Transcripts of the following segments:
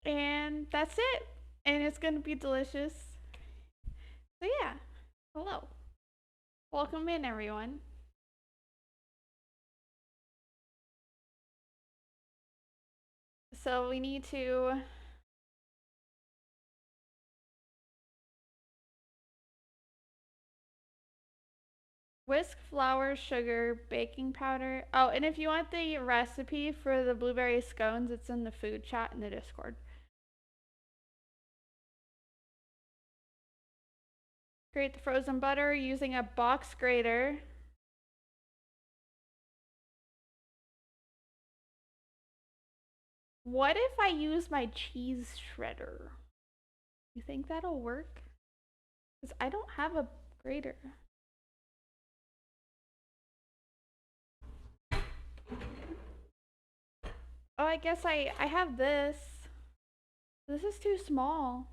And that's it. And it's gonna be delicious. So yeah, hello. Welcome in everyone. So we need to whisk flour, sugar, baking powder. Oh, and if you want the recipe for the blueberry scones, it's in the food chat in the Discord. Grate the frozen butter using a box grater. What if I use my cheese shredder? You think that'll work? Because I don't have a grater. Oh, I guess I have this. This is too small.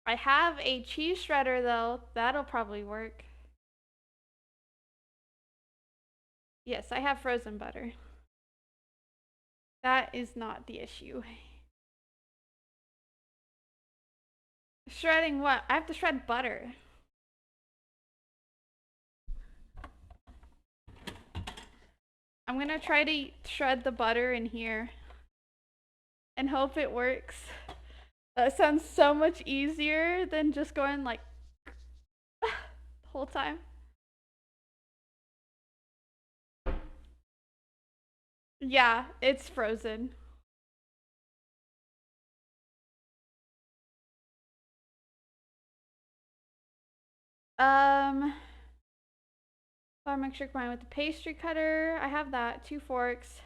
I have a cheese shredder though. That'll probably work. Yes, I have frozen butter. That is not the issue. Shredding what? I have to shred butter. I'm gonna try to shred the butter in here and hope it works. That sounds so much easier than just going like the whole time. Yeah, it's frozen. Um, flour mixture combined with the pastry cutter. I have that. 2 forks.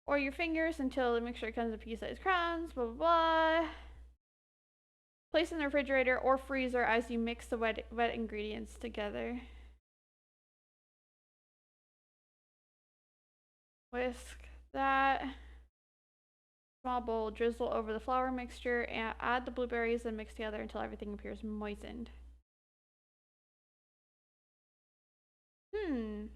Or your fingers until the mixture comes in pea-sized crumbs. Blah blah blah. Place in the refrigerator or freezer as you mix the wet ingredients together. Whisk that. Small bowl, drizzle over the flour mixture and add the blueberries and mix together until everything appears moistened. Hmm.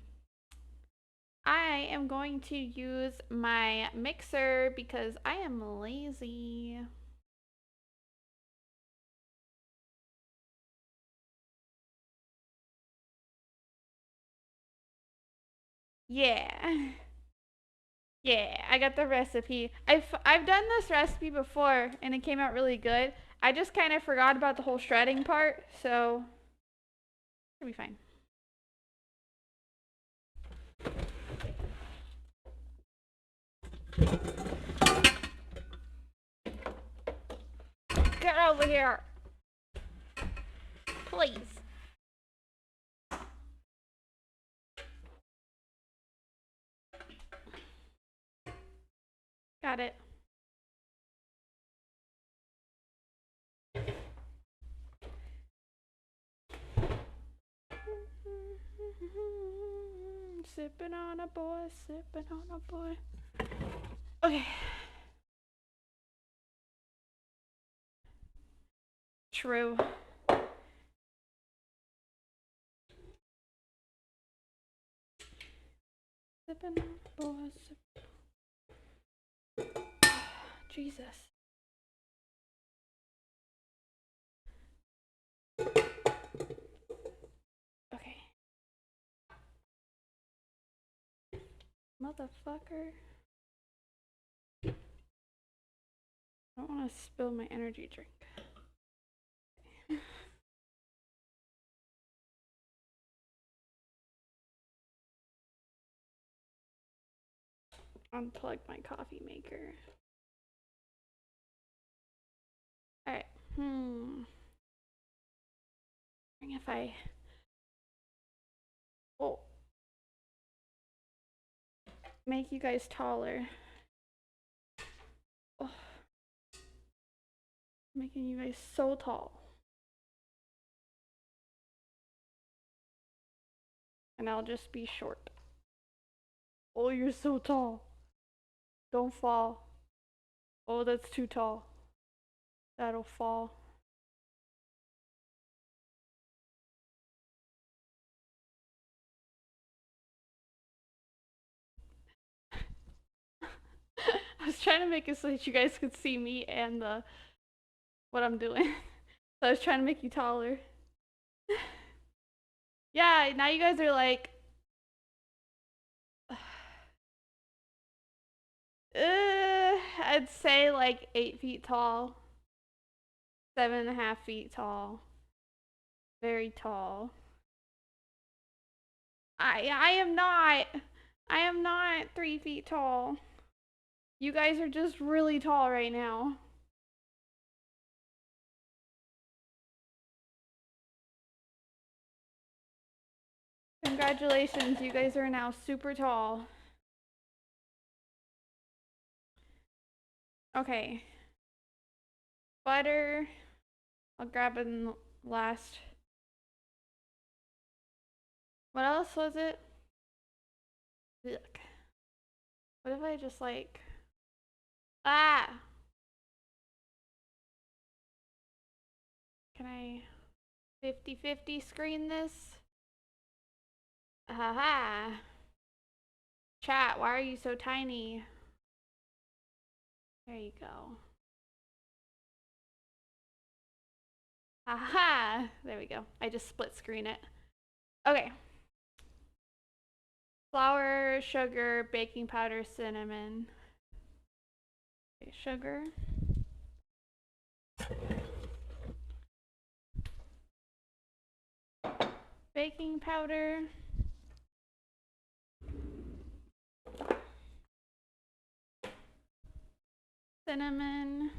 I am going to use my mixer because I am lazy. Yeah. Yeah, I got the recipe. I've done this recipe before and it came out really good. I just kind of forgot about the whole shredding part, so it'll be fine. Get over here, please. Got it. Sipping on a boy, sipping on a boy. Okay. True. Sipping on a boy, Jesus. Okay. Motherfucker. I don't want to spill my energy drink. Unplug my coffee maker. Alright. If I. Oh. Make you guys taller. Oh. Making you guys so tall. And I'll just be short. Oh, you're so tall. Don't fall. Oh, that's too tall. That'll fall. was trying to make it so that you guys could see me and what I'm doing. So I was trying to make you taller. Yeah, now you guys are like, I'd say like 8 feet tall, 7.5 feet tall, very tall. I am not. I am not 3 feet tall. You guys are just really tall right now. Congratulations, you guys are now super tall. Okay. Butter. I'll grab it in last. What else was it? Look. What if I just like... Ah! Can I 50-50 screen this? Haha. Chat, why are you so tiny? There you go. Haha. There we go. I just split screen it. Okay. Flour, sugar, baking powder, cinnamon. Okay, sugar. Baking powder. Cinnamon.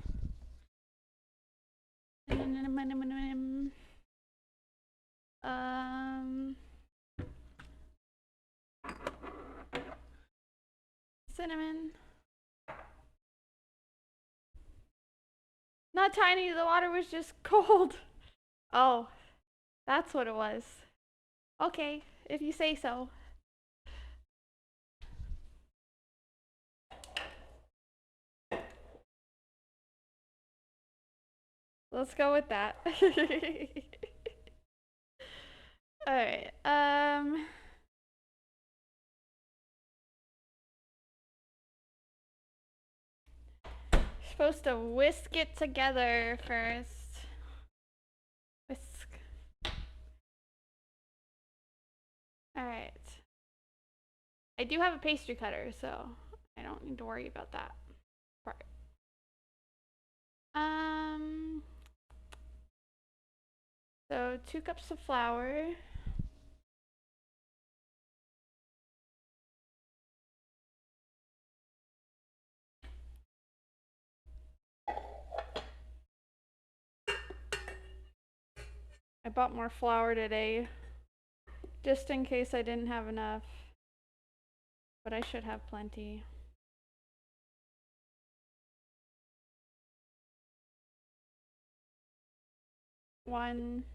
Cinnamon. Not tiny, the water was just cold. Oh, that's what it was. Okay, if you say so. Let's go with that. Alright, supposed to whisk it together first. Whisk. Alright. I do have a pastry cutter, so I don't need to worry about that part. So 2 cups of flour. I bought more flour today, just in case I didn't have enough, but I should have plenty. One.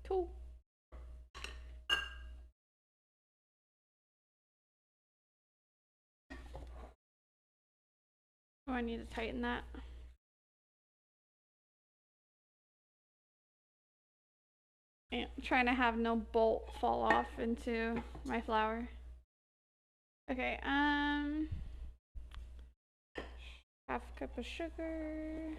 Two. Oh, I need to tighten that. And trying to have no bolt fall off into my flour. Okay, half a cup of sugar.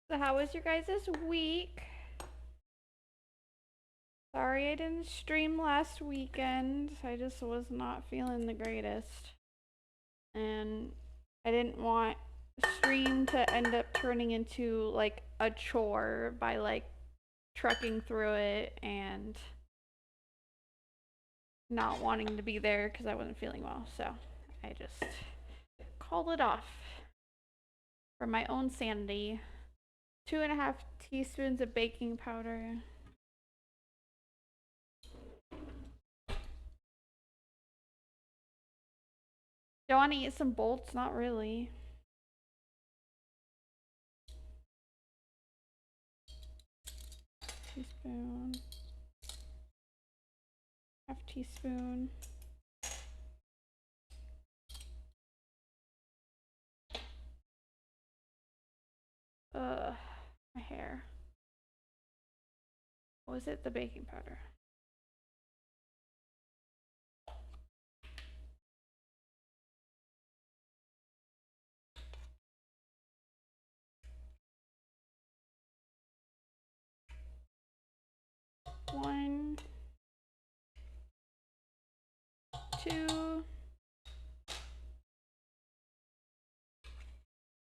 So how was your guys' week? Sorry I didn't stream last weekend. I just was not feeling the greatest. And I didn't want stream to end up turning into like a chore by like trucking through it and not wanting to be there because I wasn't feeling well. So I just called it off for my own sanity 2.5 teaspoons of baking powder. Do I want to eat some bolts? Not really. Teaspoon. Half teaspoon. My hair. What was it? The baking powder. One, two,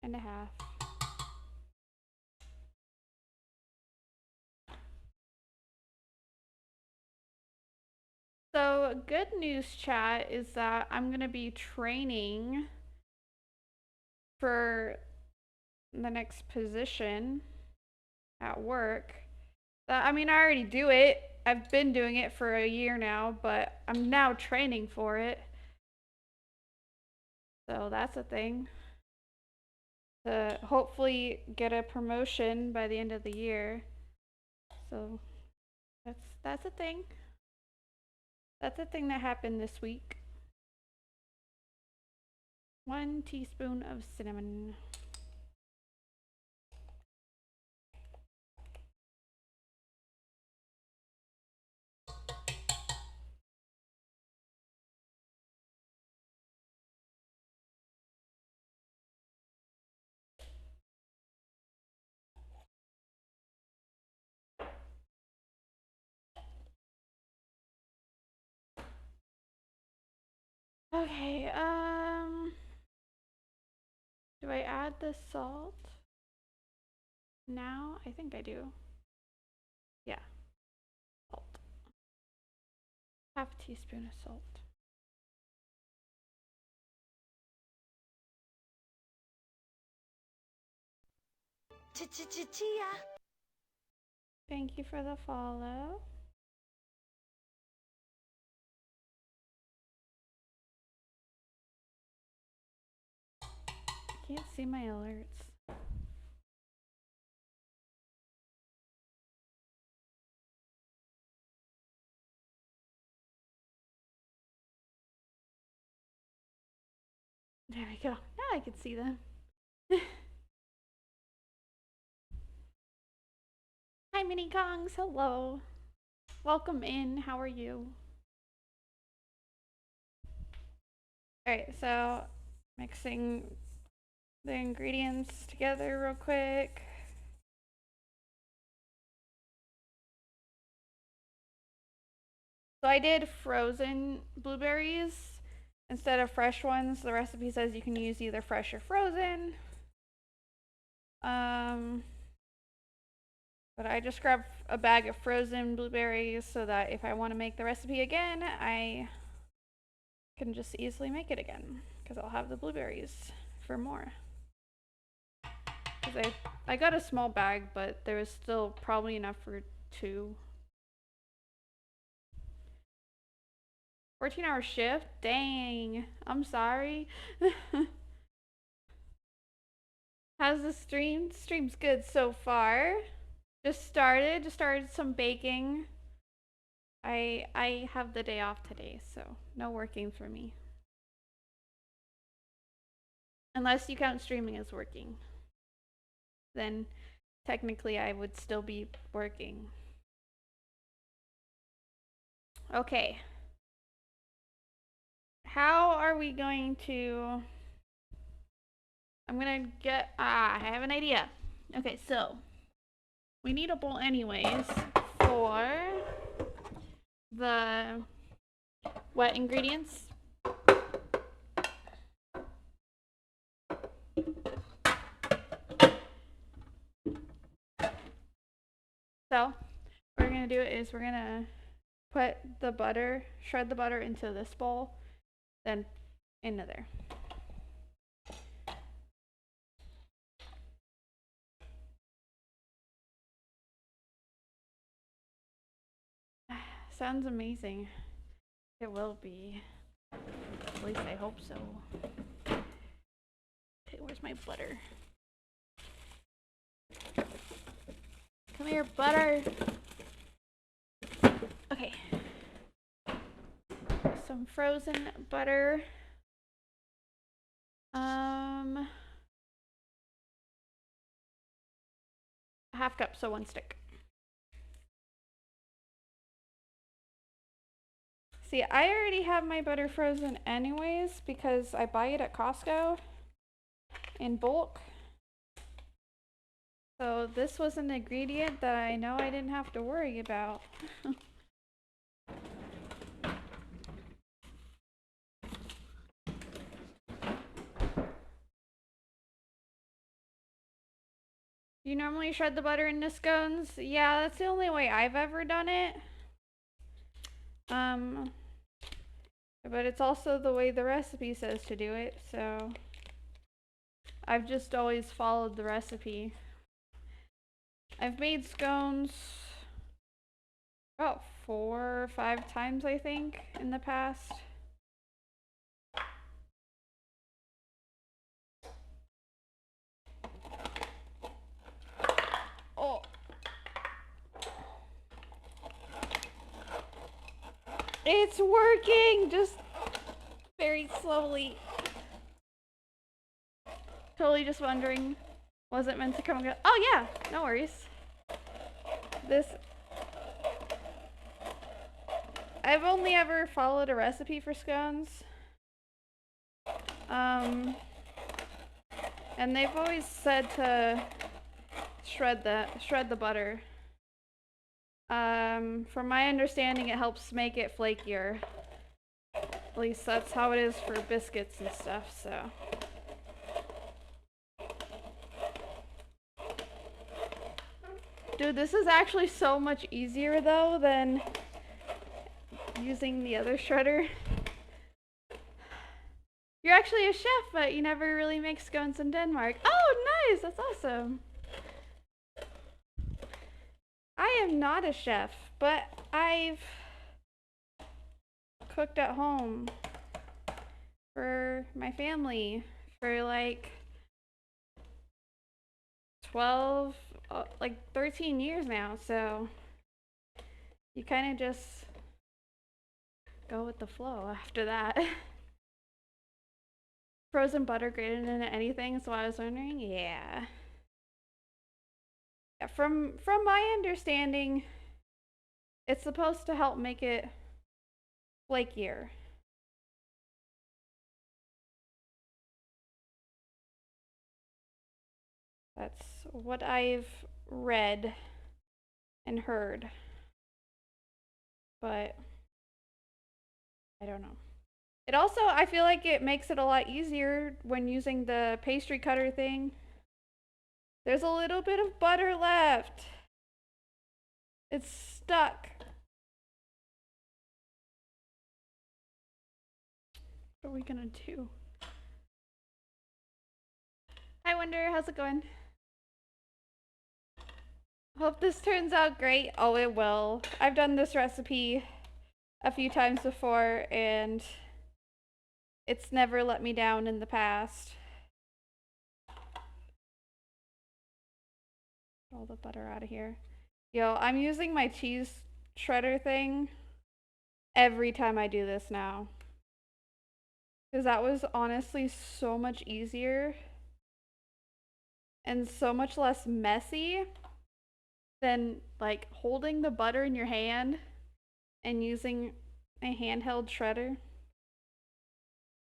and a half. So, good news, chat, is that I'm going to be training for the next position at work. I mean, I already do it. I've been doing it for a year now, but I'm now training for it. So that's a thing. To hopefully get a promotion by the end of the year. So that's a thing. That's a thing that happened this week. 1 teaspoon of cinnamon. Okay, do I add the salt now? I think I do. Yeah, salt. Half teaspoon of salt. Thank you for the follow. I can't see my alerts. There we go. Now I can see them. Hi, Mini Kongs. Hello. Welcome in. How are you? Alright, so mixing the ingredients together real quick. So I did frozen blueberries instead of fresh ones. The recipe says you can use either fresh or frozen. But I just grabbed a bag of frozen blueberries so that if I want to make the recipe again, I can just easily make it again because I'll have the blueberries for more. Because I got a small bag, but there was still probably enough for 2. 14-hour shift? Dang. I'm sorry. How's the stream? Stream's good so far. Just started some baking. I have the day off today, so no working for me. Unless you count streaming as working. Then technically I would still be working. Okay. How are we going to... I'm gonna get... I have an idea. Okay, so we need a bowl anyways for the wet ingredients. So what we're gonna do is we're gonna put the butter, shred the butter into this bowl, then into there. Sounds amazing. It will be. At least I hope so. Okay, where's my butter? Come here, butter. Okay. Some frozen butter. A half cup, so 1 stick. See, I already have my butter frozen anyways because I buy it at Costco in bulk. So this was an ingredient that I know I didn't have to worry about. You normally shred the butter into scones? Yeah, that's the only way I've ever done it. But it's also the way the recipe says to do it, so I've just always followed the recipe. I've made scones about 4 or 5 times, I think, in the past. Oh. It's working, just very slowly. Totally just wondering, was it meant to come again? Oh yeah, no worries. I've only ever followed a recipe for scones. And they've always said to shred the butter. From my understanding, it helps make it flakier. At least that's how it is for biscuits and stuff, so. Dude, this is actually so much easier though than using the other shredder. You're actually a chef, but you never really make scones in Denmark. Oh, nice! That's awesome. I am not a chef, but I've cooked at home for my family for like 12, like 13 years now, so you kind of just go with the flow after that. Frozen butter grated into anything, so I was wondering, yeah. From my understanding, it's supposed to help make it flakier. That's what I've read and heard. But I don't know. It also, I feel like it makes it a lot easier when using the pastry cutter thing. There's a little bit of butter left. It's stuck. What are we gonna do? Hi, Wonder. How's it going? Hope this turns out great. Oh, it will. I've done this recipe a few times before, and it's never let me down in the past. Get all the butter out of here. Yo, I'm using my cheese shredder thing every time I do this now. Because that was honestly so much easier and so much less messy than like holding the butter in your hand and using a handheld shredder.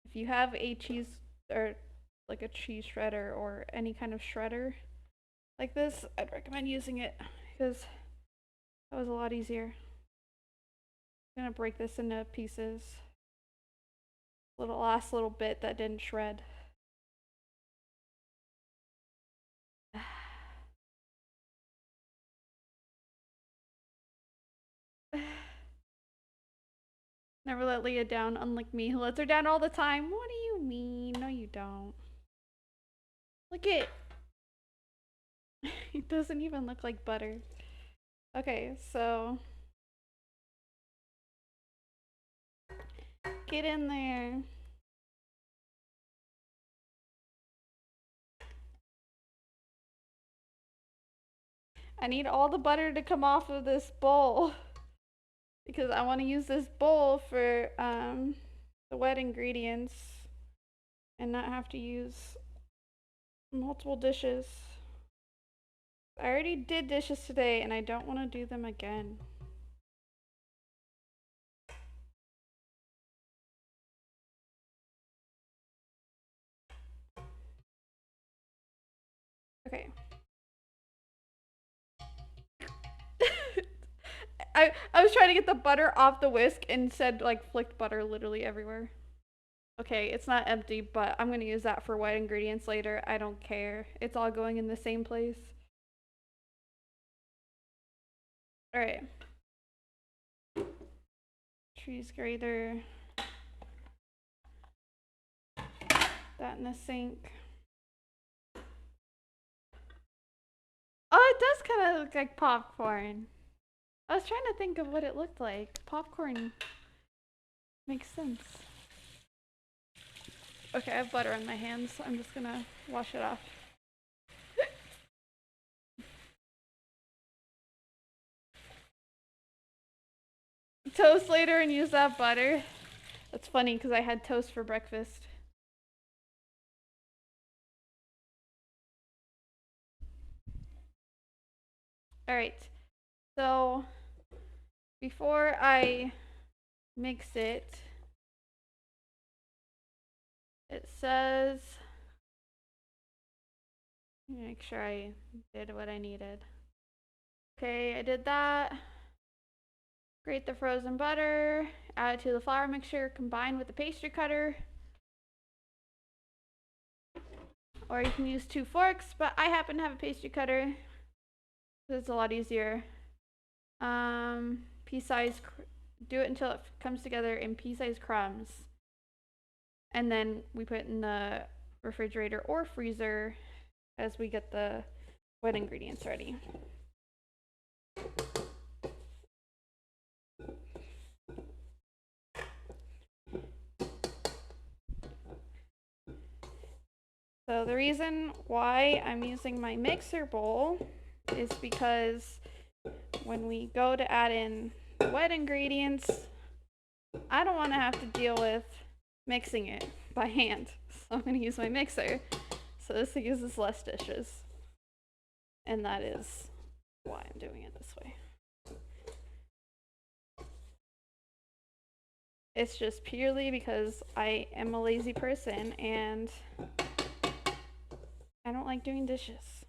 If you have a cheese or like a cheese shredder or any kind of shredder like this, I'd recommend using it because that was a lot easier. I'm gonna break this into pieces. Last little bit that didn't shred. Never let Leah down, unlike me, who lets her down all the time. What do you mean? No, you don't. Look it. It doesn't even look like butter. Okay, so Get in there. I need all the butter to come off of this bowl because I want to use this bowl for the wet ingredients and not have to use multiple dishes. I already did dishes today and I don't want to do them again. Okay. I was trying to get the butter off the whisk and said like flicked butter literally everywhere. Okay, it's not empty, but I'm gonna use that for wet ingredients later. I don't care. It's all going in the same place. Alright. Cheese grater. That in the sink. Oh, it does kind of look like popcorn. I was trying to think of what it looked like. Popcorn makes sense. Okay, I have butter on my hands, so I'm just gonna wash it off. Toast later and use that butter. That's funny because I had toast for breakfast. Alright, so before I mix it, it says, make sure I did what I needed. Okay, I did that. Grate the frozen butter, add it to the flour mixture, combine with the pastry cutter. Or you can use 2 forks, but I happen to have a pastry cutter. So it's a lot easier. Pea-sized, do it until it comes together in pea-sized crumbs. And then we put it in the refrigerator or freezer as we get the wet ingredients ready. So the reason why I'm using my mixer bowl is because when we go to add in wet ingredients, I don't want to have to deal with mixing it by hand. So I'm going to use my mixer. So this uses less dishes. And that is why I'm doing it this way. It's just purely because I am a lazy person and I don't like doing dishes.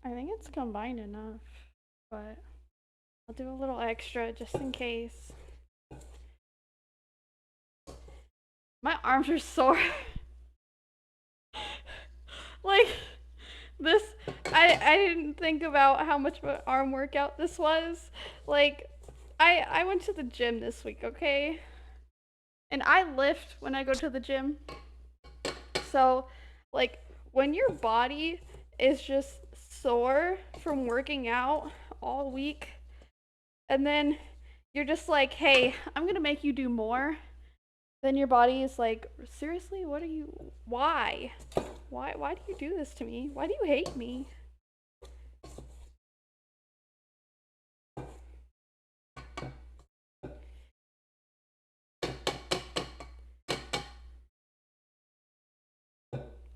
I think it's combined enough, but I'll do a little extra just in case. My arms are sore. Like, this, I didn't think about how much of an arm workout this was. Like, I went to the gym this week, okay? And I lift when I go to the gym. So, like, when your body is just sore from working out all week, and then you're just like, hey, I'm gonna make you do more, then your body is like, seriously, what are you, why do you do this to me? Why do you hate me?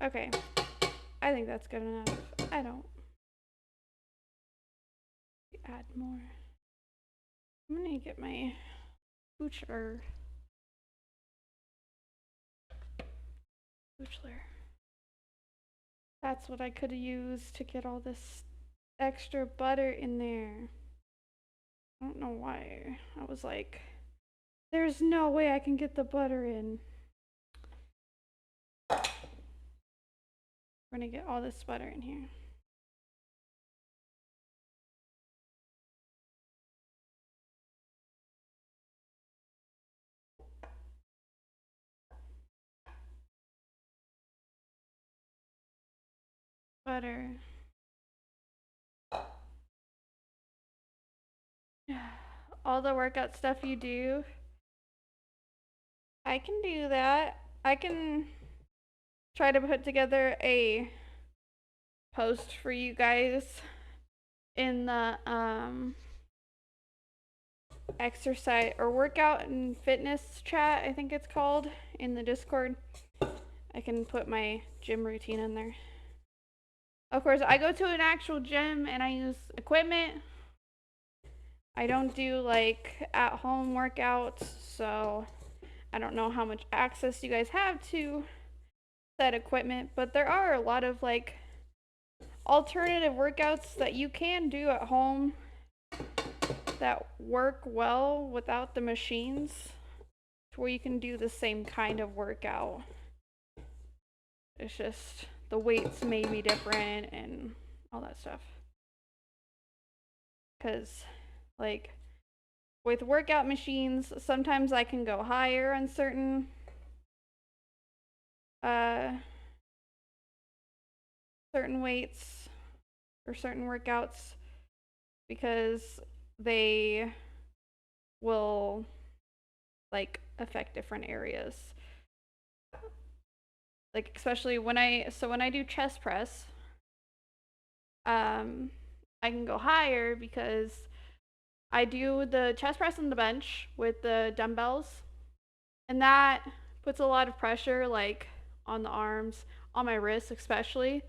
Okay, I think that's good enough. I don't add more. I'm gonna get my boochler. That's what I could have used to get all this extra butter in there. I don't know why. I was like, there's no way I can get the butter in. We're gonna get all this butter in here. Butter. All the workout stuff you do. I can do that. I can try to put together a post for you guys in the exercise or workout and fitness chat, I think it's called, in the Discord. I can put my gym routine in there. Of course, I go to an actual gym and I use equipment. I don't do like at home workouts, so I don't know how much access you guys have to that equipment, but there are a lot of like alternative workouts that you can do at home that work well without the machines, where you can do the same kind of workout. It's just the weights may be different and all that stuff. Because, like, with workout machines, sometimes I can go higher on certain certain weights or certain workouts because they will like affect different areas. Like especially when I do chest press, I can go higher because I do the chest press on the bench with the dumbbells, and that puts a lot of pressure like on the arms, on my wrists especially.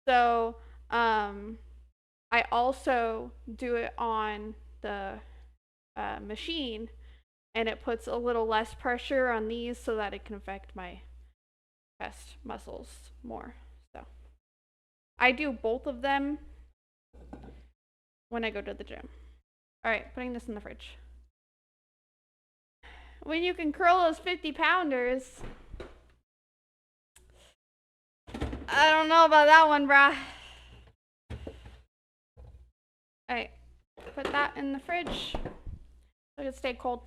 So I also do it on the machine, and it puts a little less pressure on these so that it can affect my chest muscles more. So I do both of them when I go to the gym. All right, putting this in the fridge. When you can curl those 50-pounders, I don't know about that one, brah. All right, put that in the fridge so it can stay cold.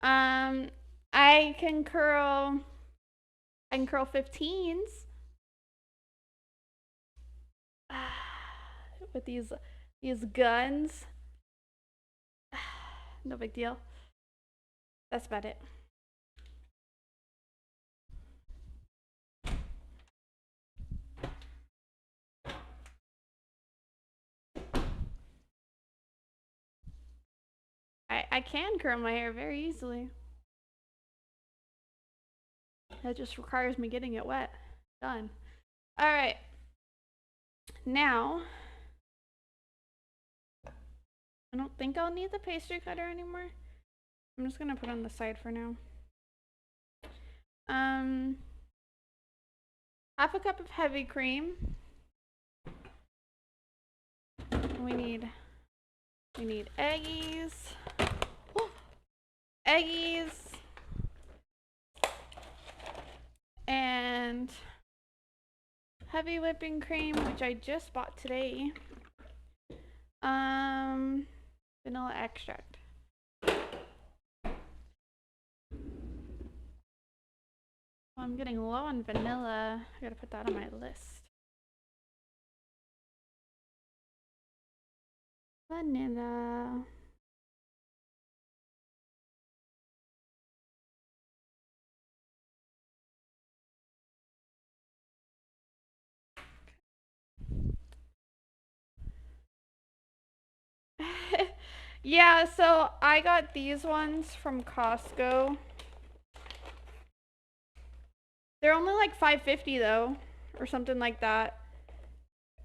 I can curl 15s with these guns. No big deal. That's about it. I can curl my hair very easily. That just requires me getting it wet. Done. All right. Now, I don't think I'll need the pastry cutter anymore. I'm just gonna put it on the side for now. Half a cup of heavy cream. We need eggies. Eggies. And heavy whipping cream, which I just bought today. Vanilla extract. Well, I'm getting low on vanilla. I gotta put that on my list. Vanilla. Yeah, so I got these ones from Costco. They're only like $5.50 though, or something like that.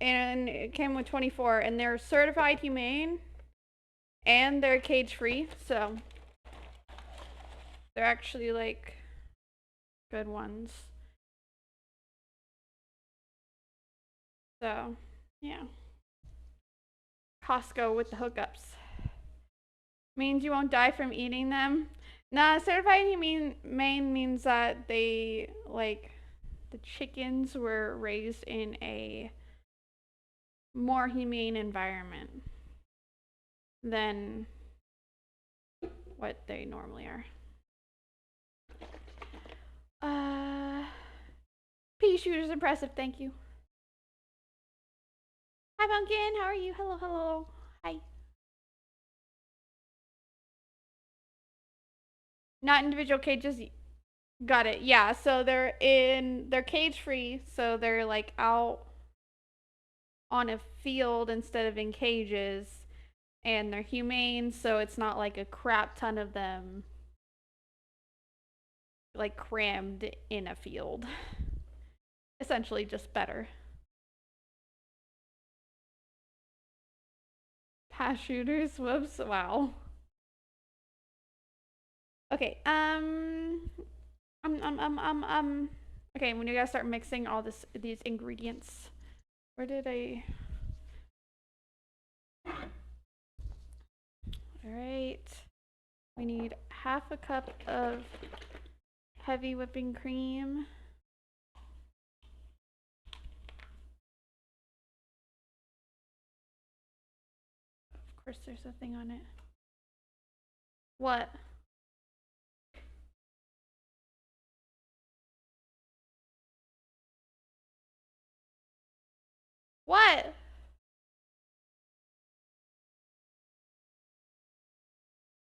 And it came with 24, and they're certified humane, and they're cage free, so they're actually like good ones. So, yeah. Costco with the hookups. Means you won't die from eating them. Nah, certified humane means that they the chickens were raised in a more humane environment than what they normally are. Pea shooter's impressive, thank you. Hi Pumpkin, how are you? Hello, hello. Hi. Not individual cages. Got it. Yeah, so they're cage free, so they're like out on a field instead of in cages, and they're humane, so it's not like a crap ton of them like crammed in a field. Essentially just better. Pass shooters, whoops, wow. Okay, okay, when you guys start mixing all these ingredients. Where did I? All right, we need half a cup of heavy whipping cream. Of course, there's a thing on it. What? What?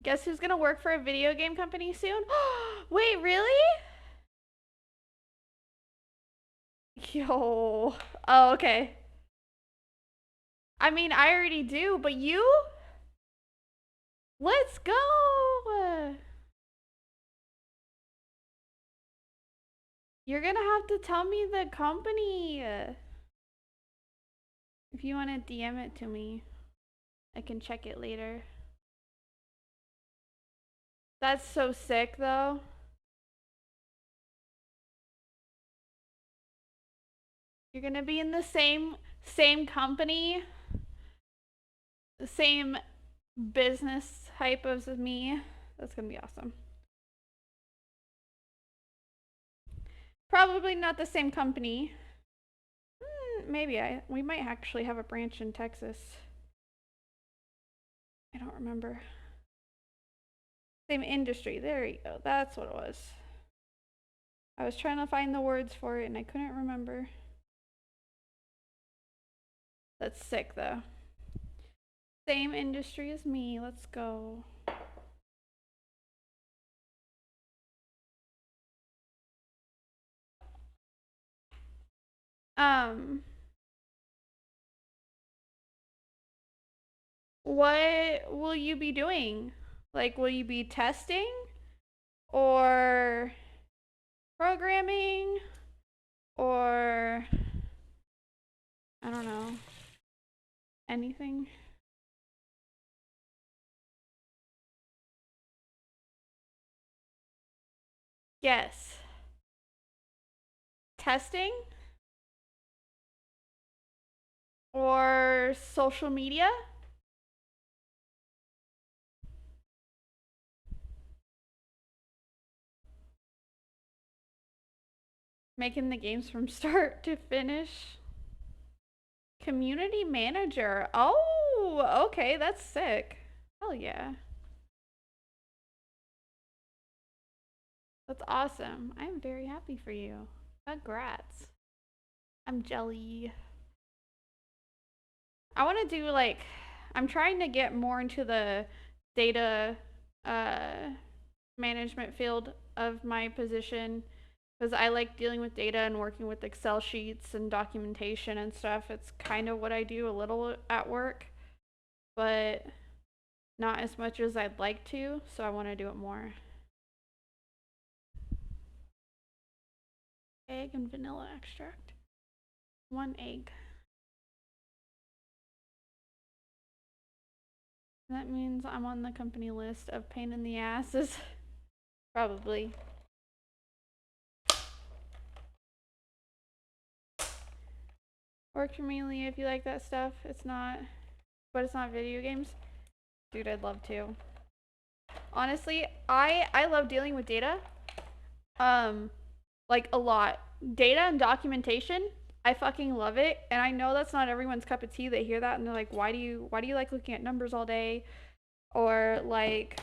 Guess who's gonna work for a video game company soon? Wait, really? Yo. Oh, okay. I mean, I already do, but you? Let's go! You're gonna have to tell me the company. If you want to DM it to me, I can check it later. That's so sick, though. You're gonna be in the same company, the same business type as me. That's gonna be awesome. Probably not the same company. Maybe we might actually have a branch in Texas. I don't remember. Same industry. There you go. That's what it was. I was trying to find the words for it and I couldn't remember. That's sick though. Same industry as me. Let's go. What will you be doing? Like, will you be testing or programming or I don't know, anything? Yes. Testing or social media? Making the games from start to finish. Community manager. Oh, okay, that's sick. Hell yeah. That's awesome. I'm very happy for you. Congrats. I'm jelly. I want to do like, I'm trying to get more into the data management field of my position because I like dealing with data and working with Excel sheets and documentation and stuff. It's kind of what I do a little at work, but not as much as I'd like to, so I want to do it more. Egg and vanilla extract. 1 egg. That means I'm on the company list of pain in the asses. Probably. Works for me, Leah, if you like that stuff. It's not, but it's not video games. Dude, I'd love to. Honestly, I love dealing with data. Like a lot data and documentation, I fucking love it. And I know that's not everyone's cup of tea. They hear that and they're like, why do you like looking at numbers all day? Or like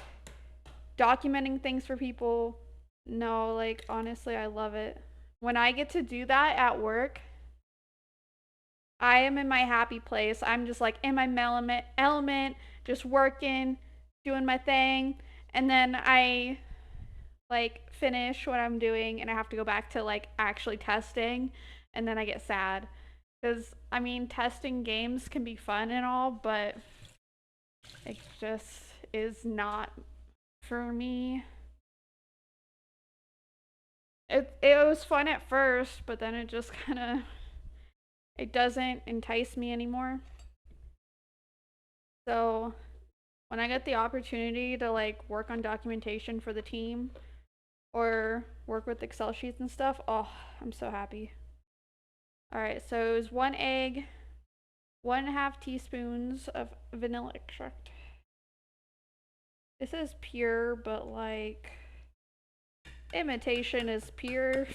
documenting things for people. No, like honestly, I love it. When I get to do that at work, I am in my happy place. I'm just like in my element, just working, doing my thing. And then I like finish what I'm doing and I have to go back to like actually testing and then I get sad. Cuz I mean, testing games can be fun and all, but it just is not for me. It was fun at first, but then it just kind of it doesn't entice me anymore. So, when I get the opportunity to like work on documentation for the team or work with Excel sheets and stuff, oh, I'm so happy. All right, so it was 1 egg, 1.5 teaspoons of vanilla extract. This is pure, but like imitation is pure.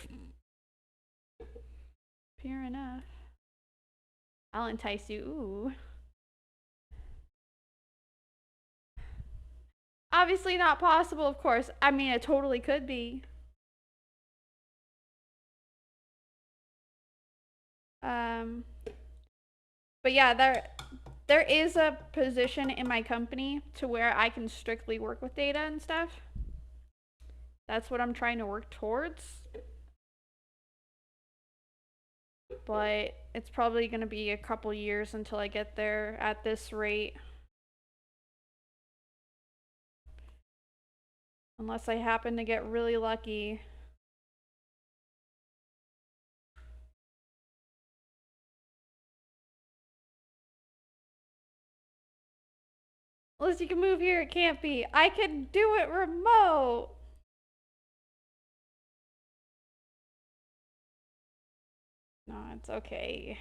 Pure enough. I'll entice you. Ooh. Obviously not possible, of course. I mean, it totally could be. Um, but yeah, there is a position in my company to where I can strictly work with data and stuff. That's what I'm trying to work towards. But it's probably going to be a couple years until I get there at this rate. Unless I happen to get really lucky. Unless you can move here, it can't be. I can do it remote. No, it's okay.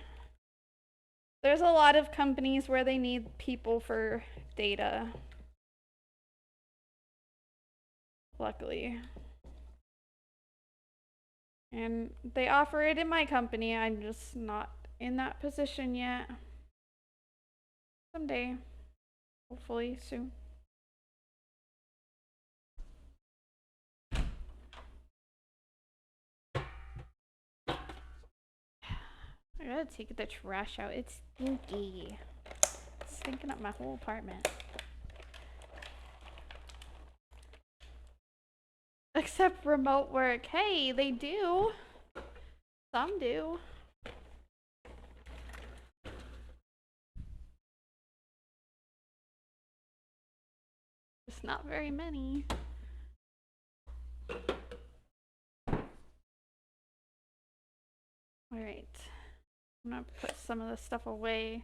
There's a lot of companies where they need people for data. Luckily. And they offer it in my company. I'm just not in that position yet. Someday. Hopefully soon. I gotta take the trash out. It's stinky. It's stinking up my whole apartment. Except remote work. Hey, they do. Some do. Just not very many. Alright. I'm gonna put some of this stuff away.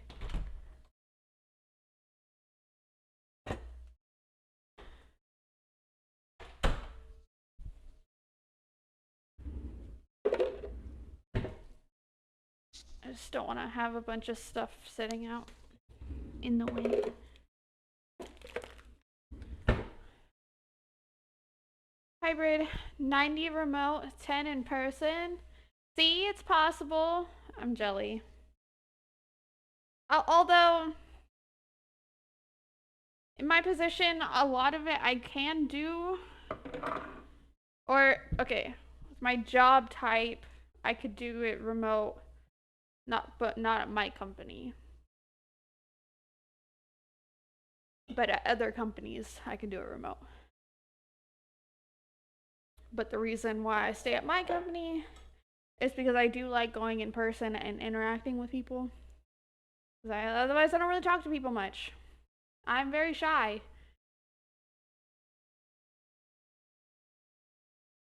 I just don't want to have a bunch of stuff sitting out in the wind. Hybrid, 90 remote, 10 in person. See, it's possible. I'm jelly. Although, in my position, a lot of it I can do. Or, okay, with my job type, I could do it remote. But not at my company. But at other companies, I can do it remote. But the reason why I stay at my company is because I do like going in person and interacting with people. Otherwise, I don't really talk to people much. I'm very shy.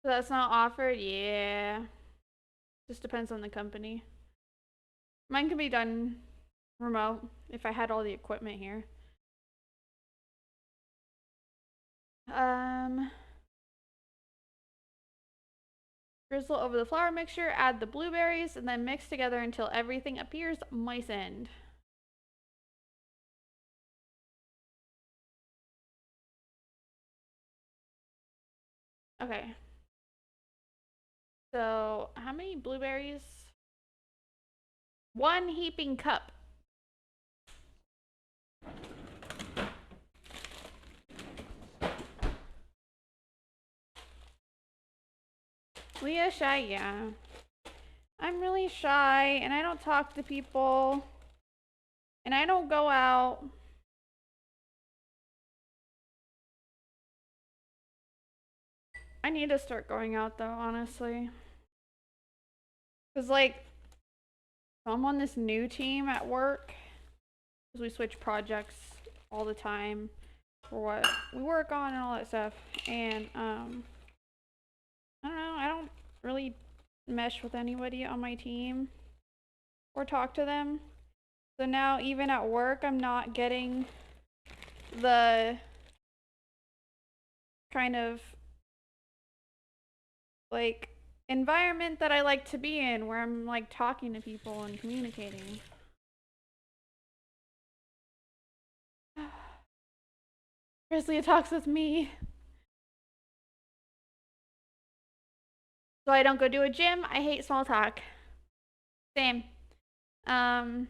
So that's not offered? Yeah. Just depends on the company. Mine can be done remote if I had all the equipment here. Drizzle over the flour mixture, add the blueberries, and then mix together until everything appears moistened. Okay. So, how many blueberries? One heaping cup. Leah shy, yeah. I'm really shy and I don't talk to people and I don't go out. I need to start going out though, honestly. Cause like, I'm on this new team at work. Cause we switch projects all the time for what we work on and all that stuff. And I don't know. I don't really mesh with anybody on my team or talk to them. So now even at work, I'm not getting the kind of like environment that I like to be in where I'm like talking to people and communicating. Grizzly talks with me. So I don't go to a gym. I hate small talk. Same. Um,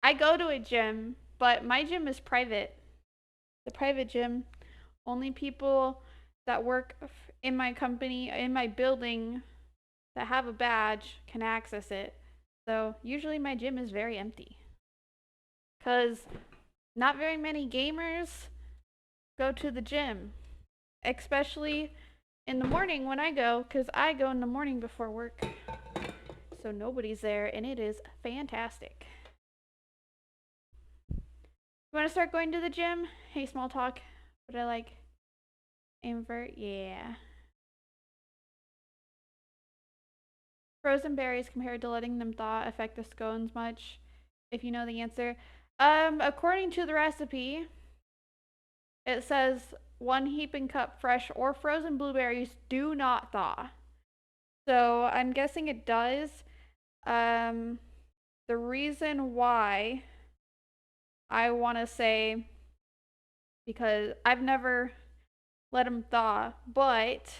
I go to a gym, but my gym is private. The private gym, only people that work in my company, in my building, that have a badge can access it. So usually my gym is very empty. Because not very many gamers go to the gym, especially in the morning when I go, because I go in the morning before work. So nobody's there, and it is fantastic. You want to start going to the gym? Hey, small talk. Would I like invert? Yeah. Frozen berries compared to letting them thaw affect the scones much? If you know the answer. According to the recipe, it says one heaping cup fresh or frozen blueberries do not thaw. So I'm guessing it does. Um, the reason why I want to say, because I've never let them thaw, but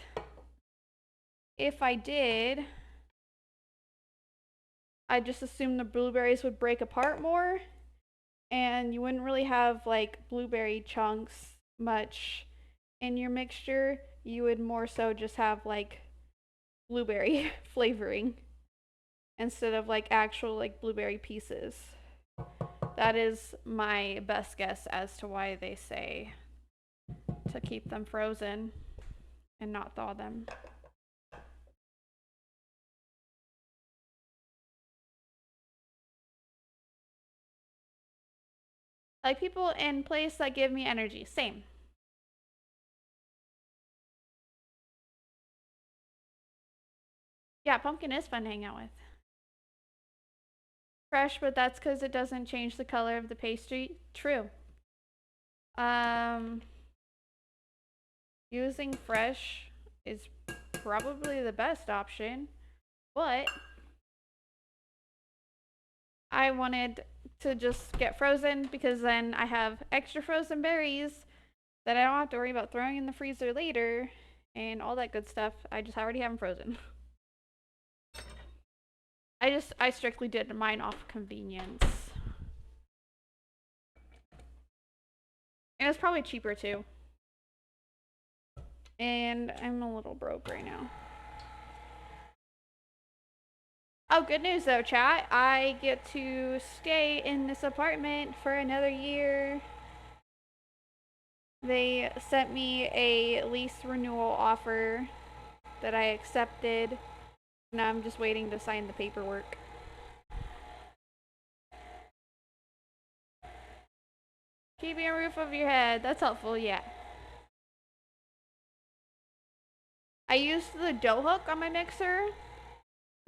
if I did, I just assumed the blueberries would break apart more and you wouldn't really have like blueberry chunks much in your mixture. You would more so just have like blueberry flavoring instead of like actual like blueberry pieces. That is my best guess as to why they say to keep them frozen and not thaw them. Like people in place that give me energy. Same. Yeah, pumpkin is fun to hang out with. Fresh, but that's because it doesn't change the color of the pastry. True. Um, using fresh is probably the best option, but I wanted to just get frozen because then I have extra frozen berries that I don't have to worry about throwing in the freezer later and all that good stuff. I just already have them frozen. I strictly did mine off convenience. And it's probably cheaper too. And I'm a little broke right now. Oh, good news though, chat. I get to stay in this apartment for another year. They sent me a lease renewal offer that I accepted. Now I'm just waiting to sign the paperwork. Keeping a roof over your head. That's helpful, yeah. I used the dough hook on my mixer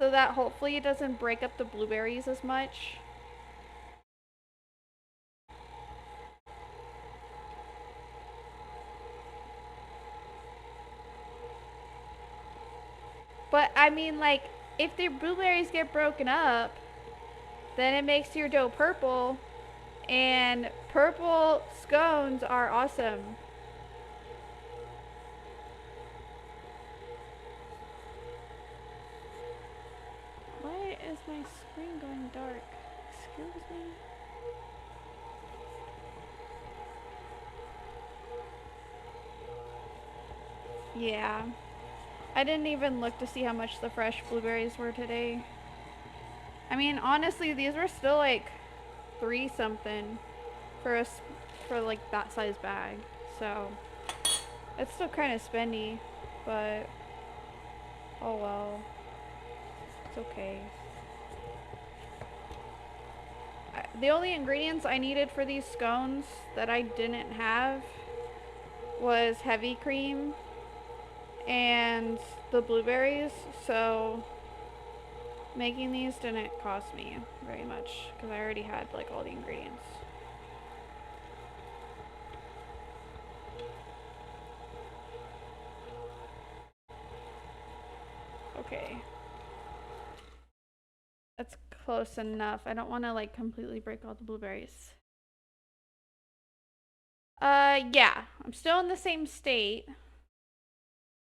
so that hopefully it doesn't break up the blueberries as much. But I mean, like, if the blueberries get broken up, then it makes your dough purple, and purple scones are awesome. my screen going dark? Excuse me? Yeah. I didn't even look to see how much the fresh blueberries were today. I mean, honestly, these were still like 3 something for for like that size bag. So it's still kind of spendy, but oh well. It's okay. The only ingredients I needed for these scones that I didn't have was heavy cream and the blueberries, so making these didn't cost me very much because I already had like all the ingredients. Okay. That's close enough. I don't want to like completely break all the blueberries. Yeah. I'm still in the same state.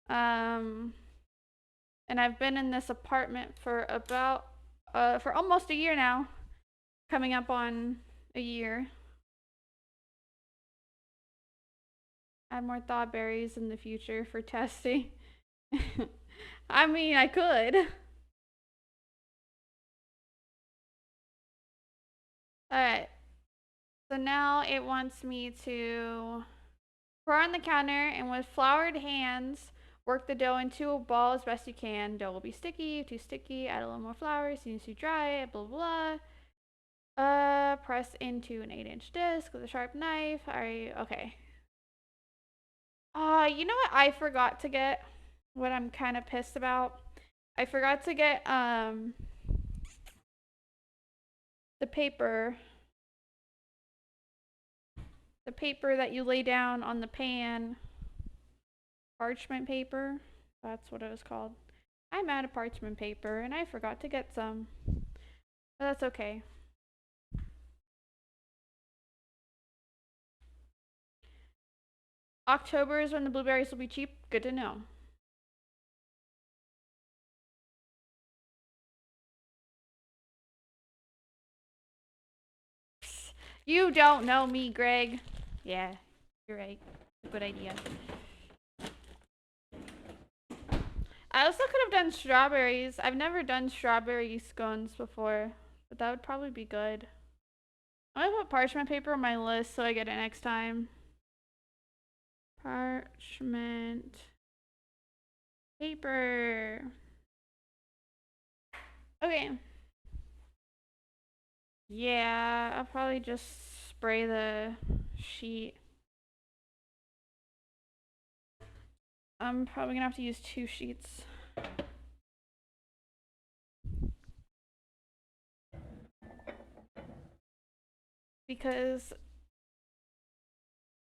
And I've been in this apartment for about for almost a year now. Coming up on a year. Add more thawberries berries in the future for testing. I mean, I could. Alright. So now it wants me to pour on the counter and with floured hands, work the dough into a ball as best you can. Dough will be sticky. If too sticky, add a little more flour. As soon as you dry it, blah, blah, blah. Press into an 8-inch disc with a sharp knife. Alright, okay. You know what I forgot to get? What I'm kind of pissed about? I forgot to get, the paper. The paper that you lay down on the pan. Parchment paper. That's what it was called. I'm out of parchment paper and I forgot to get some. But that's okay. October is when the blueberries will be cheap. Good to know. You don't know me, Greg. Yeah, you're right. Good idea. I also could have done strawberries. I've never done strawberry scones before, but that would probably be good. I'm gonna put parchment paper on my list so I get it next time. Parchment paper. Okay. Yeah, I'll probably just spray the sheet. I'm probably gonna have to use 2 sheets. Because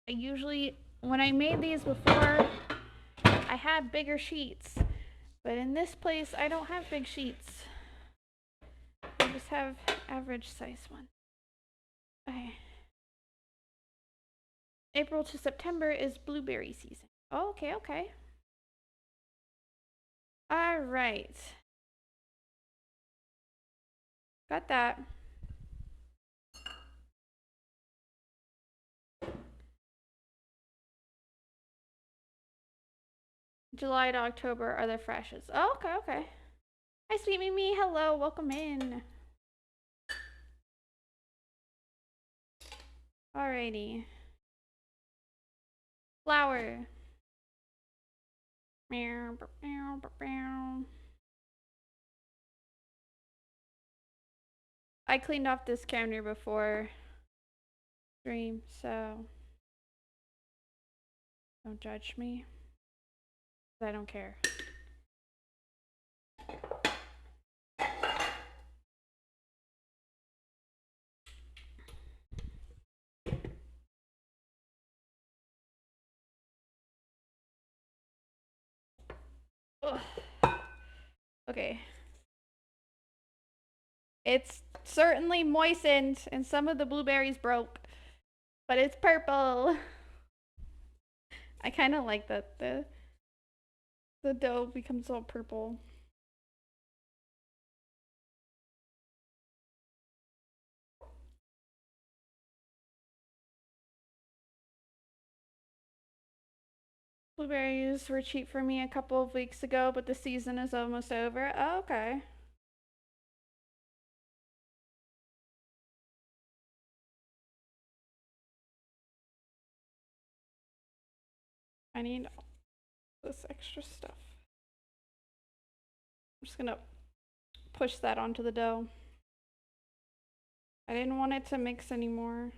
I usually, when I made these before, I had bigger sheets. But in this place, I don't have big sheets. I just have average size ones. Okay. April to September is blueberry season. Oh, okay, okay. All right. Got that. July to October are the freshest. Oh, okay, okay. Hi, sweet Mimi. Hello, welcome in. Alrighty. Flour. I cleaned off this counter before stream, so don't judge me. I don't care. Ugh. Okay. It's certainly moistened and some of the blueberries broke, but it's purple. I kind of like that the dough becomes all purple. Blueberries were cheap for me a couple of weeks ago, but the season is almost over. Oh, okay. I need this extra stuff. I'm just gonna push that onto the dough. I didn't want it to mix anymore.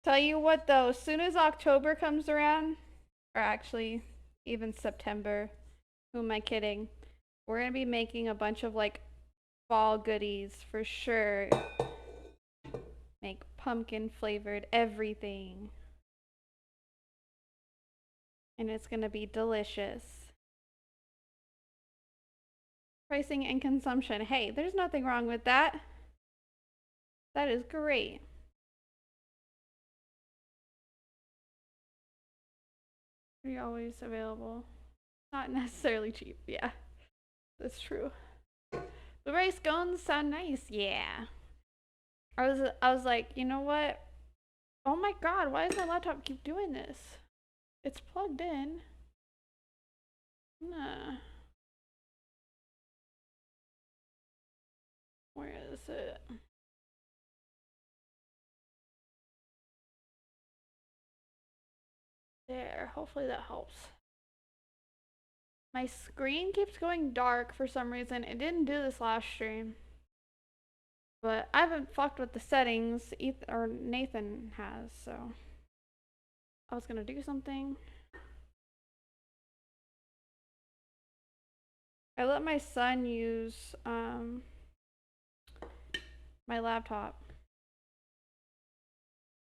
Tell you what though, as soon as October comes around, or actually even September, who am I kidding? We're gonna be making a bunch of like fall goodies for sure. Make pumpkin flavored everything. And it's gonna be delicious. Pricing and consumption. Hey, there's nothing wrong with that. That is great. Pretty always available. Not necessarily cheap, yeah. That's true. Blueberry scones sound nice, yeah. I was like, you know what? Oh my god, why does my laptop keep doing this? It's plugged in. Nah. Where is it? There. Hopefully that helps. My screen keeps going dark for some reason. It didn't do this last stream. But I haven't fucked with the settings. Or Nathan has, so. I was gonna do something. I let my son use my laptop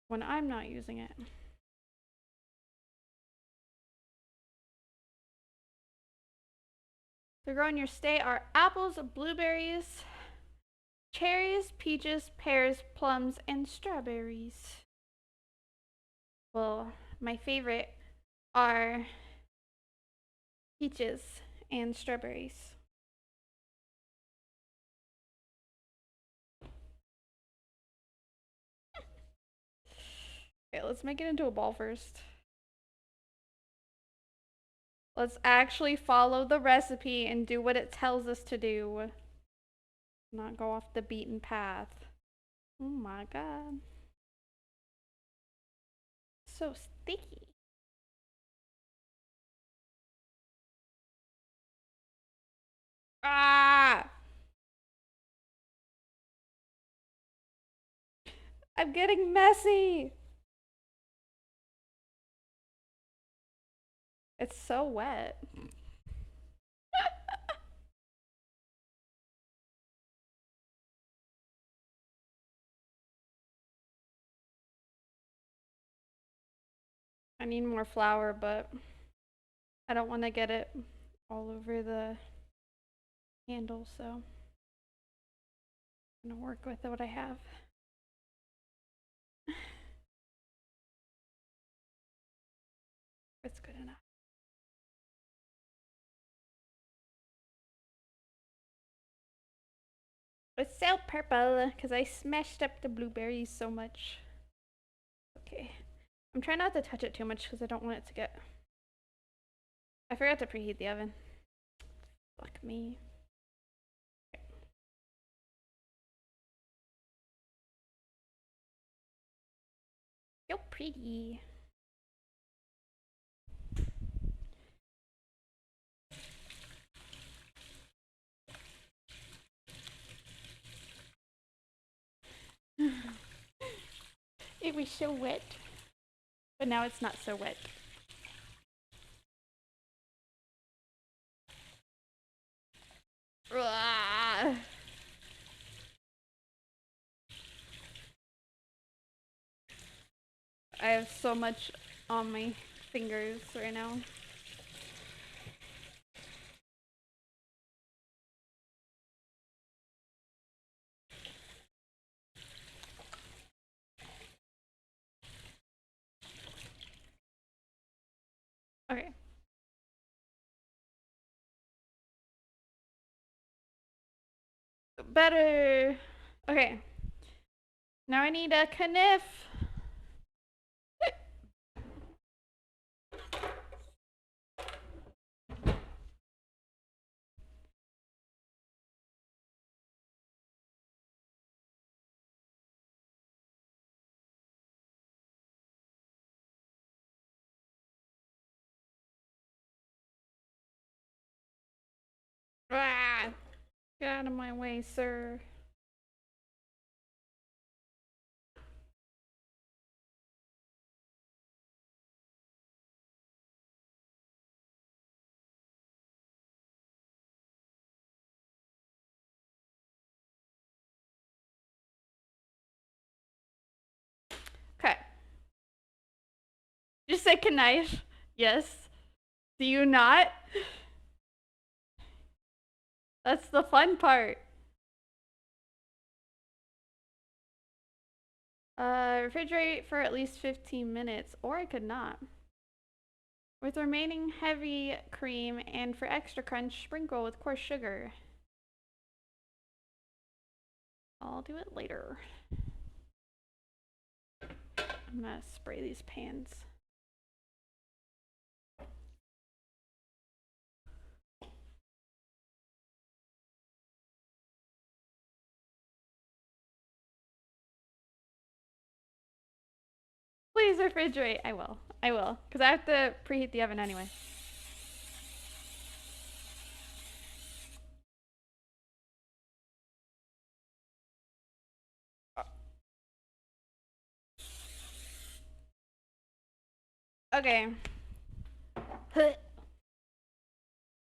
when I'm not using it. So grow in your state are apples, blueberries, cherries, peaches, pears, plums, and strawberries. Well, my favorite are peaches and strawberries. Okay, let's make it into a ball first. Let's actually follow the recipe and do what it tells us to do. Not go off the beaten path. Oh my god. So sticky. Ah! I'm getting messy. It's so wet. I need more flour, but I don't want to get it all over the handle, so I'm gonna work with what I have. It's good enough. It's so purple because I smashed up the blueberries so much. Okay. I'm trying not to touch it too much because I don't want it to get... I forgot to preheat the oven. Fuck me. Okay. So pretty. It was so wet. But now it's not so wet. Ugh. I have so much on my fingers right now. Okay. better. Okay. Now I need a kniff. Ah, get out of my way, sir. Okay. Just take a knife. Yes. Do you not? That's the fun part. Refrigerate for at least 15 minutes, or I could not. With remaining heavy cream, and for extra crunch, sprinkle with coarse sugar. I'll do it later. I'm gonna spray these pans. Please refrigerate. I will. I will. Because I have to preheat the oven anyway. Okay.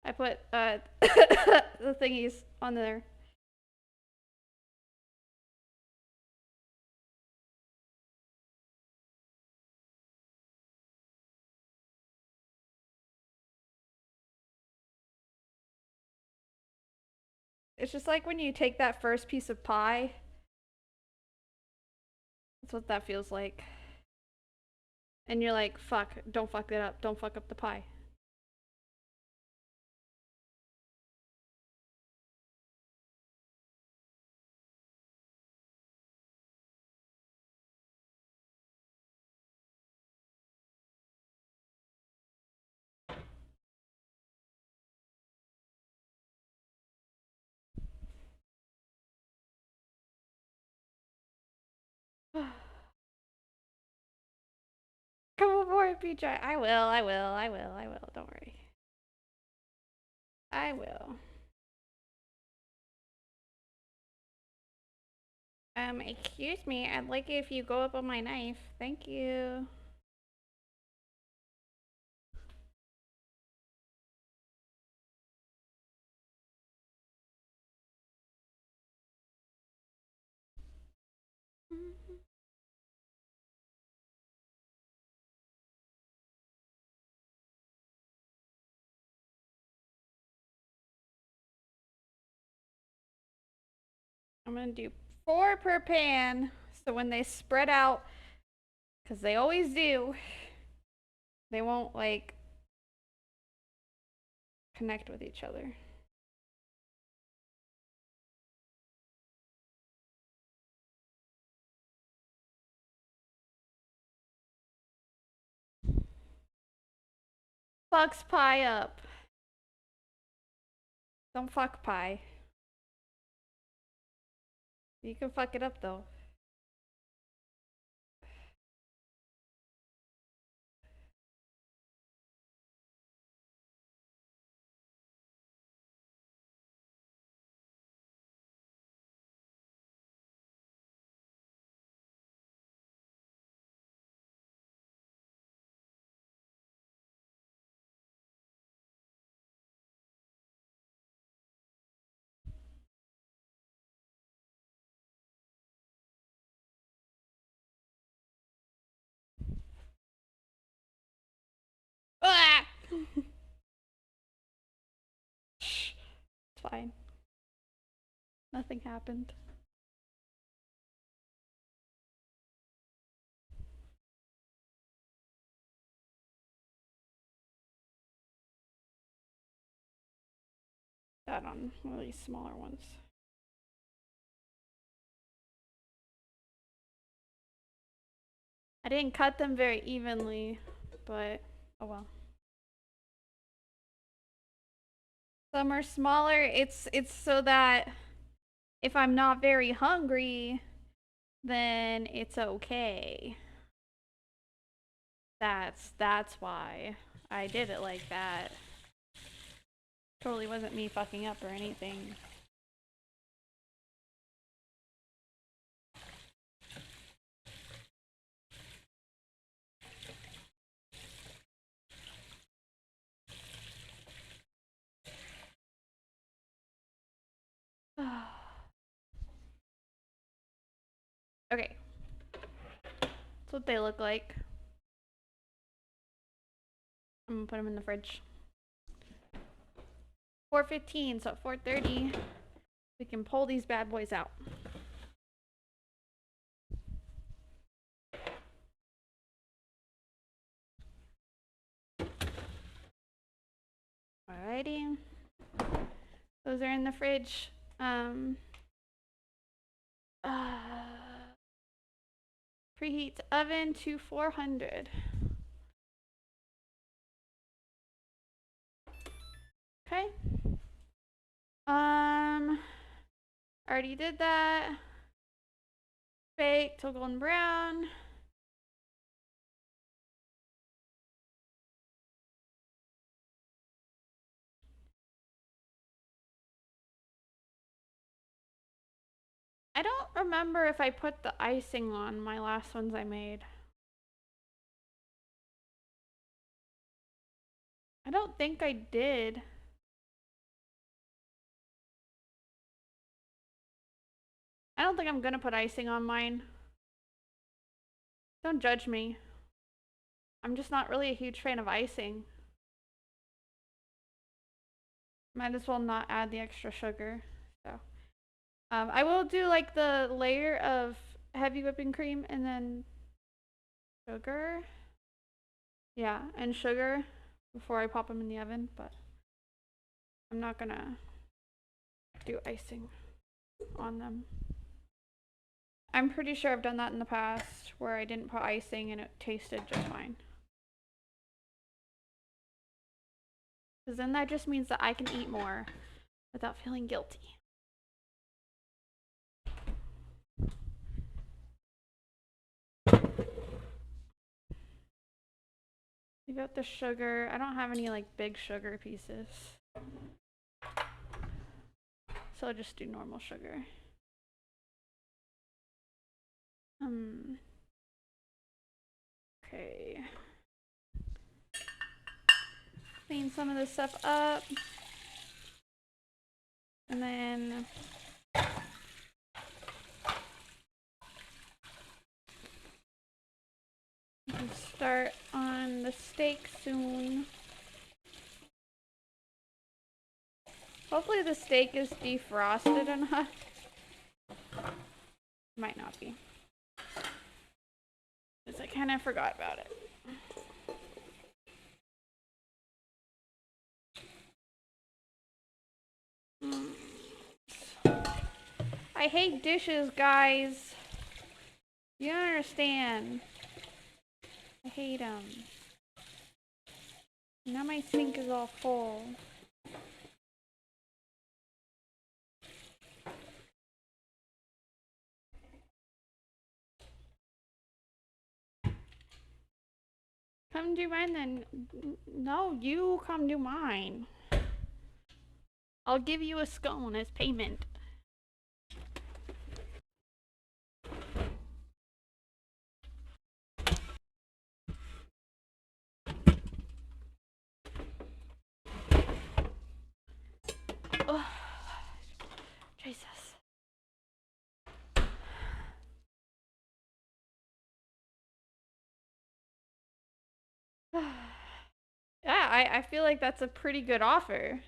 I put the thingies on there. It's just like when you take that first piece of pie. That's what that feels like. And you're like, fuck, don't fuck it up. Don't fuck up the pie. Come aboard, PJ. I will, I will, I will, I will. Don't worry. I will. Excuse me. I'd like it if you go up on my knife. Thank you. I'm gonna do 4 per pan. So when they spread out, because they always do, they won't like connect with each other. Fucks pie up. Don't fuck pie. You can fuck it up though. Ah! Shh. It's fine. Nothing happened. That on one of these smaller ones. I didn't cut them very evenly, but oh well. Some are smaller. It's so that if I'm not very hungry, then it's okay. That's why I did it like that. Totally wasn't me fucking up or anything. Okay. That's what they look like. I'm gonna put them in the fridge. 4:15, so at 4:30, we can pull these bad boys out. Alrighty. Those are in the fridge. Preheat oven to 400. Okay. Already did that. Bake till golden brown. I don't remember if I put the icing on my last ones I made. I don't think I did. I don't think I'm gonna put icing on mine. Don't judge me. I'm just not really a huge fan of icing. Might as well not add the extra sugar. So, I will do like the layer of heavy whipping cream and then sugar. Yeah, and sugar before I pop them in the oven, but I'm not gonna do icing on them. I'm pretty sure I've done that in the past where I didn't put icing and it tasted just fine. Because then that just means that I can eat more without feeling guilty. Leave out the sugar. I don't have any like big sugar pieces. So I'll just do normal sugar. Okay. Clean some of this stuff up. And then we can start on the steak soon. Hopefully the steak is defrosted enough. Might not be. Because I kind of forgot about it. I hate dishes, guys. You don't understand. I hate them. Now my sink is all full. Come do mine then. No, you come do mine. I'll give you a scone as payment. Oh, Jesus. Yeah, I feel like that's a pretty good offer.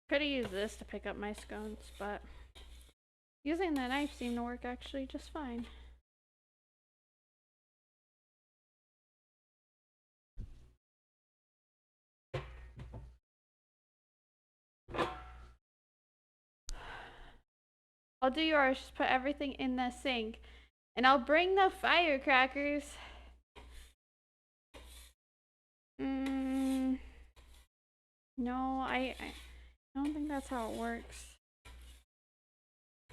Could have used this to pick up my scones, but Using the knife seemed to work actually just fine. I'll do yours. Just put everything in the sink. And I'll bring the firecrackers. No, I don't think that's how it works.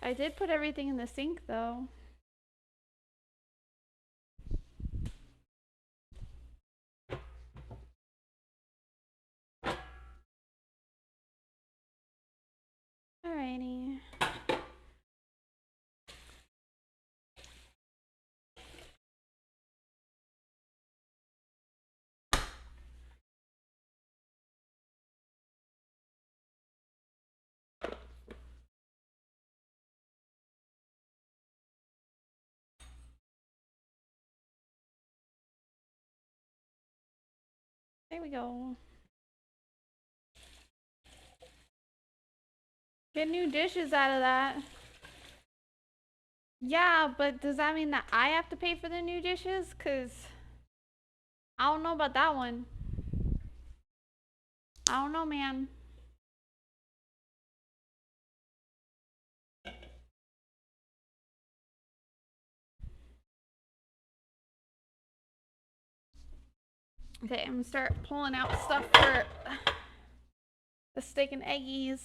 I did put everything in the sink though. Alrighty. There we go. Get new dishes out of that. Yeah, but does that mean that I have to pay for the new dishes? Cause I don't know about that one. I don't know, man. Okay, I'm gonna start pulling out stuff for the steak and eggies.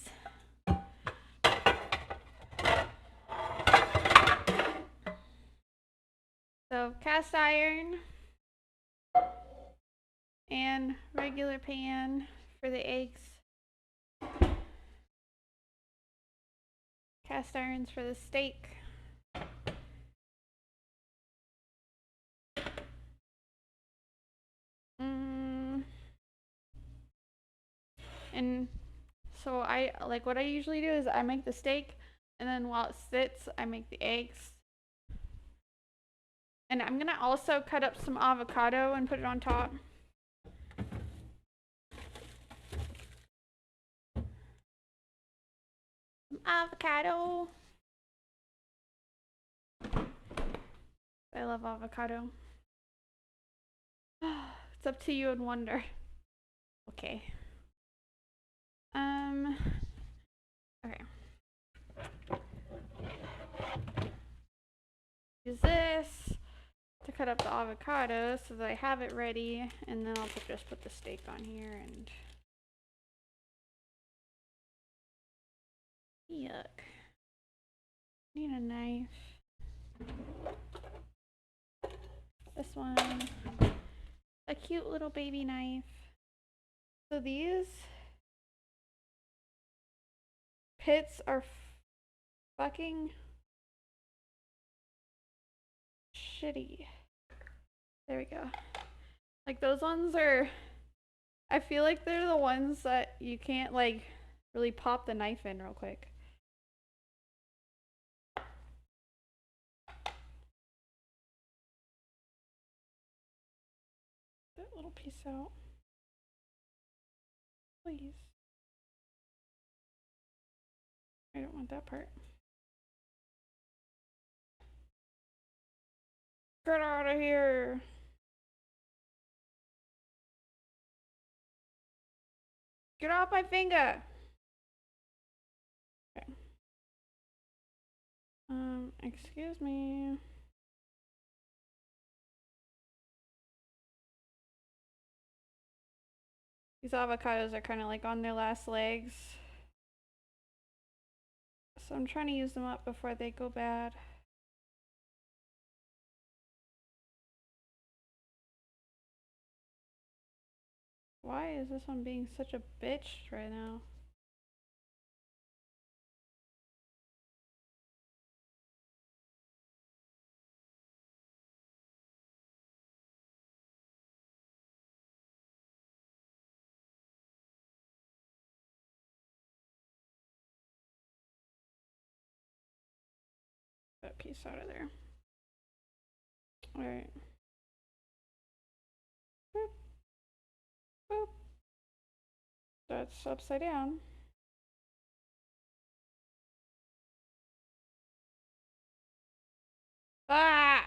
So cast iron and regular pan for the eggs. Cast irons for the steak. And so I like what I usually do is I make the steak and then while it sits, I make the eggs. And I'm gonna also cut up some avocado and put it on top. Some avocado. I love avocado. It's up to you and wonder. Okay. Okay. Use this to cut up the avocado so that I have it ready, and then I'll just put the steak on here and yuck. Need a knife. This one, a cute little baby knife. So these pits are fucking shitty. There we go. Like those ones are, I feel like they're the ones that you can't like really pop the knife in real quick. That little piece out. Please. I don't want that part. Get out of here. Get off my finger. Okay. Excuse me. These avocados are kind of like on their last legs. So I'm trying to use them up before they go bad. Why is this one being such a bitch right now? That piece out of there. Alright. Boop. Boop. That's upside down. Ah!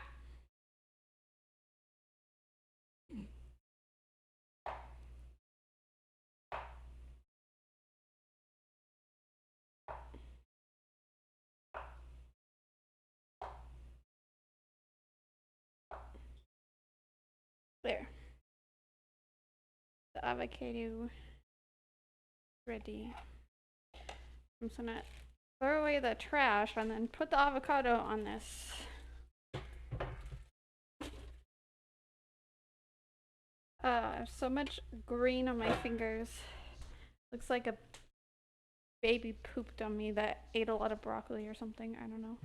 There. The avocado ready. I'm just gonna throw away the trash and then put the avocado on this. I have so much green on my fingers. Looks like a baby pooped on me that ate a lot of broccoli or something. I don't know.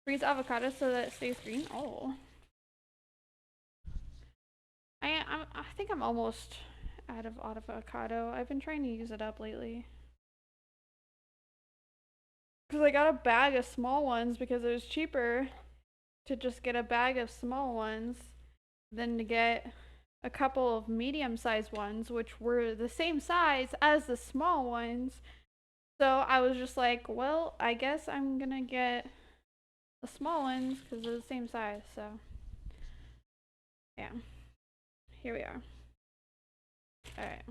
Freeze avocado so that it stays green. Oh. I think I'm almost out of avocado. I've been trying to use it up lately. Because I got a bag of small ones because it was cheaper to just get a bag of small ones than to get a couple of medium-sized ones, which were the same size as the small ones. So I was just like, well, I guess I'm gonna get the small ones because they're the same size. So yeah, here we are. All right,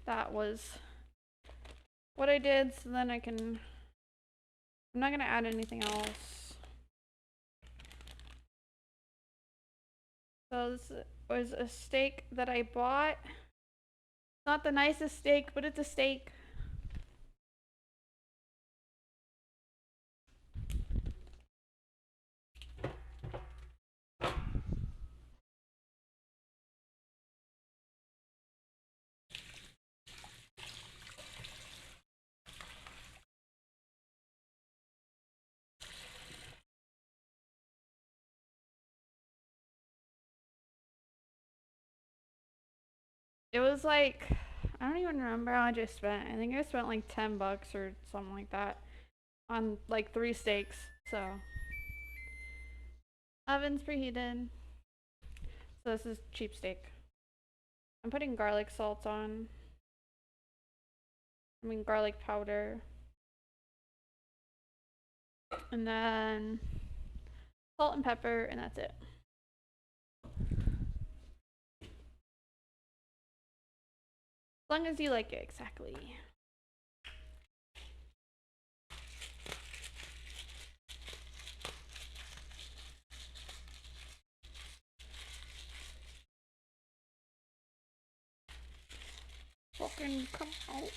that was what I did. So then I'm not gonna add anything else. So this was a steak that I bought. Not the nicest steak, but it's a steak. It was like, I don't even remember how much I spent. I think I spent like $10 or something like that on like 3 steaks. So, oven's preheated. So this is cheap steak. I'm putting garlic salt on. I mean garlic powder. And then salt and pepper, and that's it. As long as you like it, exactly. Fucking come out.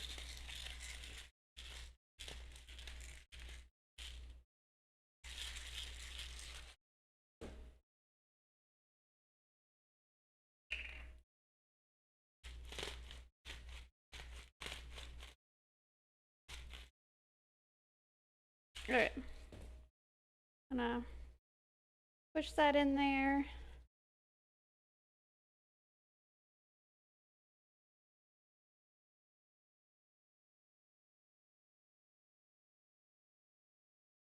Alright. Gonna push that in there.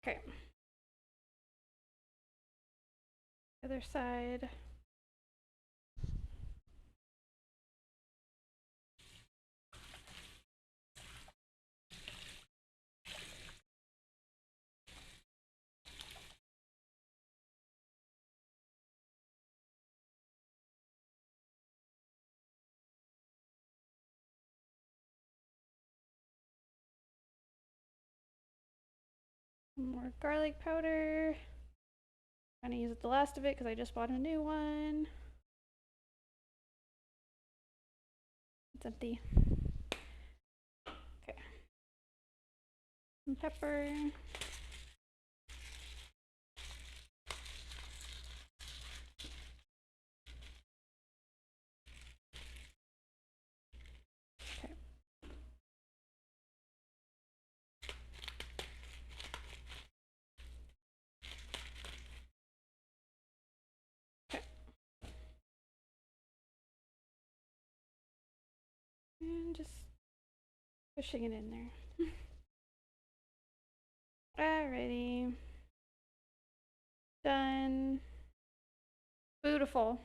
Okay. Other side. More garlic powder. I'm gonna use the last of it because I just bought a new one. It's empty. Okay. Some pepper. Okay. Okay. And just pushing it in there. Alrighty. Done. Beautiful.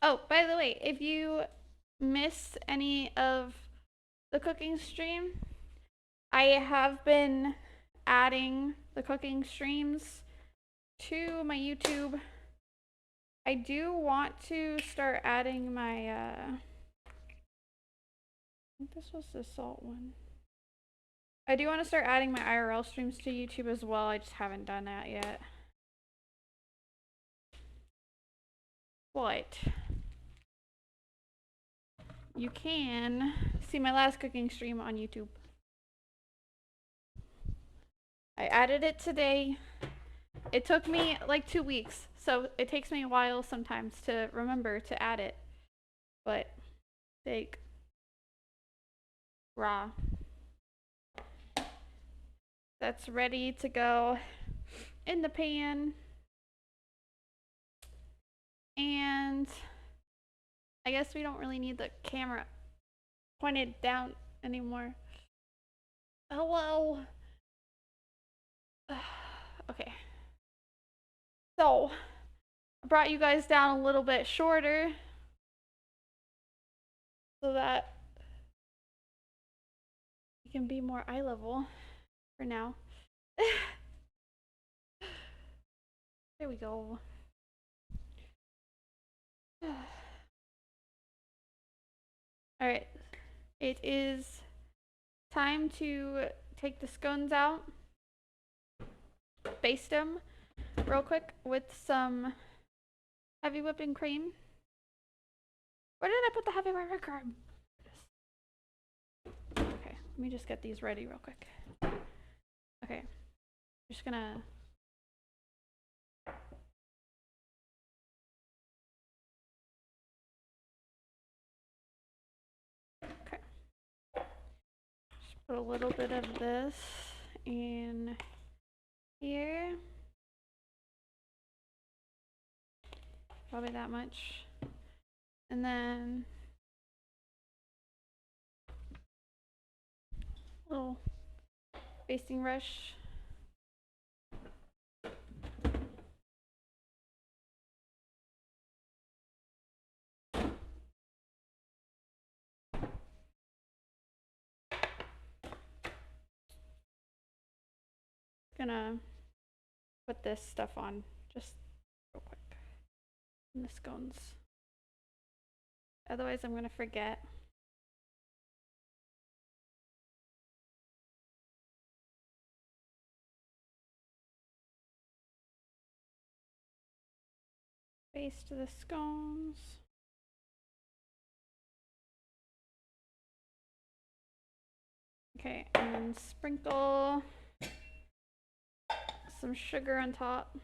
Oh, by the way, if you missed any of the cooking stream, I have been adding the cooking streams to my YouTube. I do want to start adding my, I think this was the salt one. I do want to start adding my IRL streams to YouTube as well. I just haven't done that yet. But you can see my last cooking stream on YouTube. I added it today. It took me like 2 weeks, so it takes me a while sometimes to remember to add it. But steak raw. That's ready to go in the pan. And I guess we don't really need the camera pointed down anymore. Hello. Okay. So, I brought you guys down a little bit shorter so that you can be more eye level for now. There we go. Alright, it is time to take the scones out, baste them real quick with some heavy whipping cream. Where did I put the heavy whipping cream? Okay, let me just get these ready real quick. Okay, I'm just gonna put a little bit of this in here. Probably that much. And then a little basting brush. Gonna put this stuff on just real quick. And the scones. Otherwise I'm gonna forget. Baste the scones. Okay, and then sprinkle some sugar on top.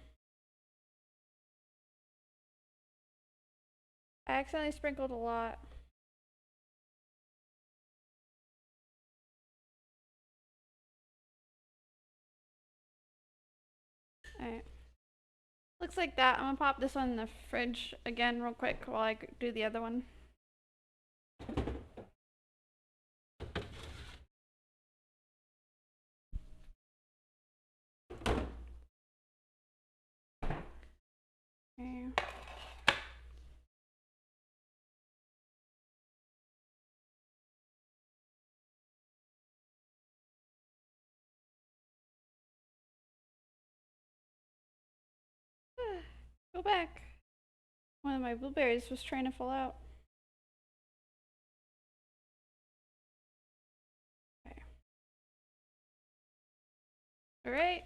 I accidentally sprinkled a lot. Alright. Looks like that. I'm gonna pop this one in the fridge again real quick while I do the other one. Okay. Go back. One of my blueberries was trying to fall out. Okay. All right.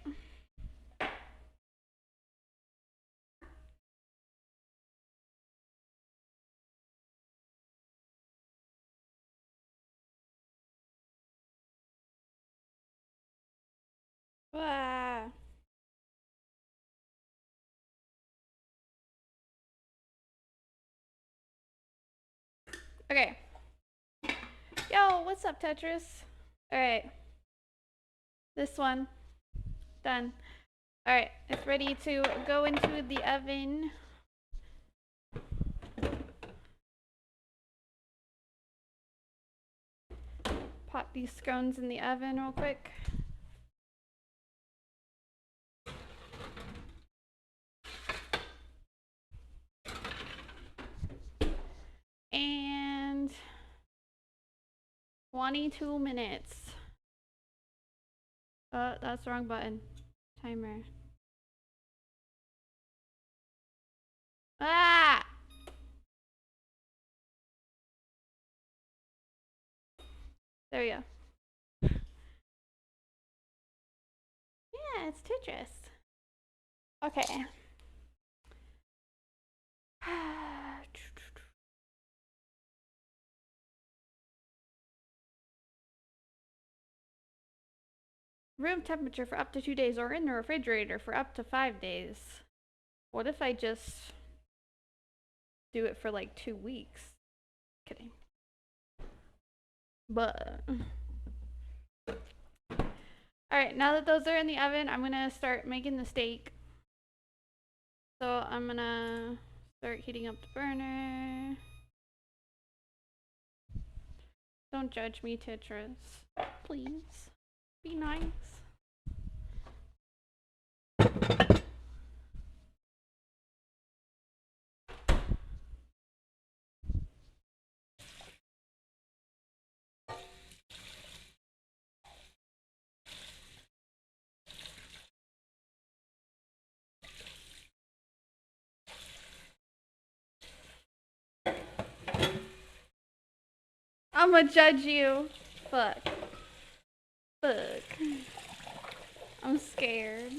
Ah. Okay. Yo, what's up, Tetris? All right. This one. Done. All right. It's ready to go into the oven. Pop these scones in the oven real quick. 22 minutes. That's the wrong button. Timer. Ah! There we go. Yeah, it's Tetris. Okay. Room temperature for up to 2 days or in the refrigerator for up to 5 days. What if I just do it for like 2 weeks? Kidding. But alright, now that those are in the oven, I'm gonna start making the steak. So I'm gonna start heating up the burner. Don't judge me, Tetris. Please. Be nice. I'm gonna judge you. Fuck. Fuck. I'm scared.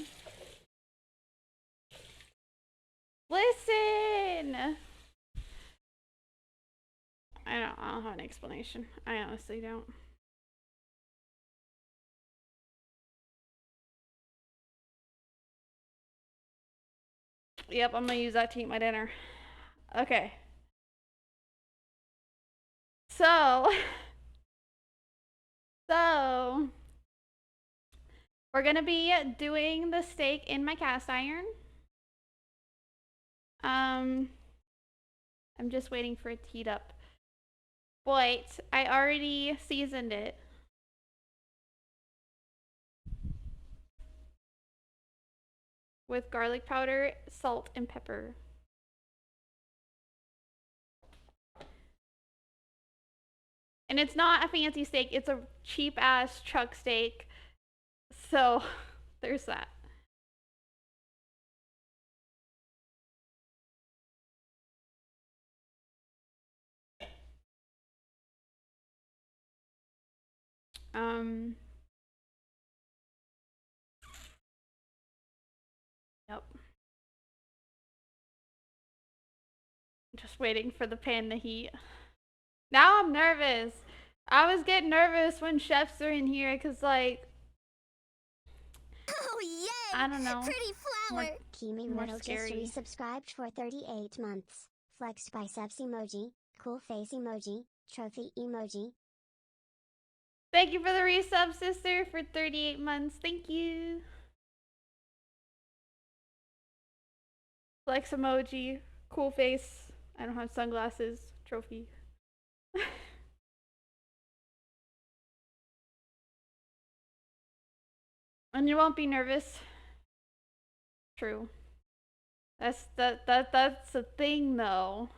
Listen! I don't have an explanation. I honestly don't. Yep, I'm gonna use that to eat my dinner. Okay. So, we're gonna be doing the steak in my cast iron. I'm just waiting for it to heat up. But I already seasoned it. With garlic powder, salt, and pepper. And it's not a fancy steak, it's a cheap ass chuck steak. So, there's that. Yep. Just waiting for the pan to heat. Now I'm nervous. I was getting nervous when chefs are in here because, like, oh yay! I don't know. Pretty flower. Kimi Riddle just resubscribed for 38 months. Flexed biceps emoji, cool face emoji, trophy emoji. Thank you for the resub, sister, for 38 months. Thank you. Flex emoji, cool face. I don't have sunglasses. Trophy. And you won't be nervous. True. That's the thing though.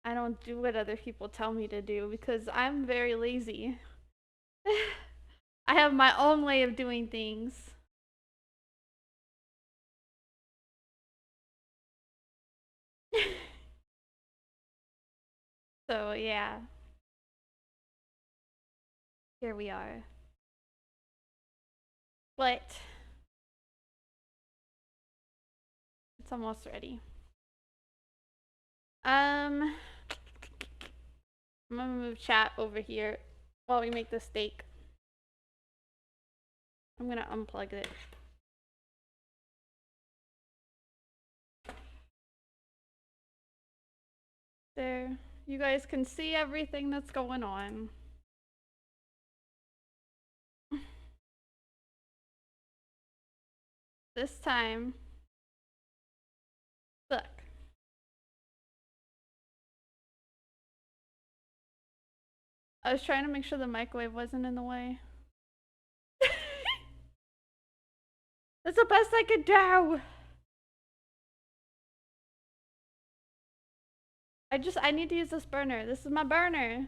I don't do what other people tell me to do because I'm very lazy. I have my own way of doing things. So yeah. Here we are. But it's almost ready. I'm gonna move chat over here while we make the steak. I'm gonna unplug it. There. You guys can see everything that's going on. This time, look. I was trying to make sure the microwave wasn't in the way. That's the best I could do. I need to use this burner. This is my burner.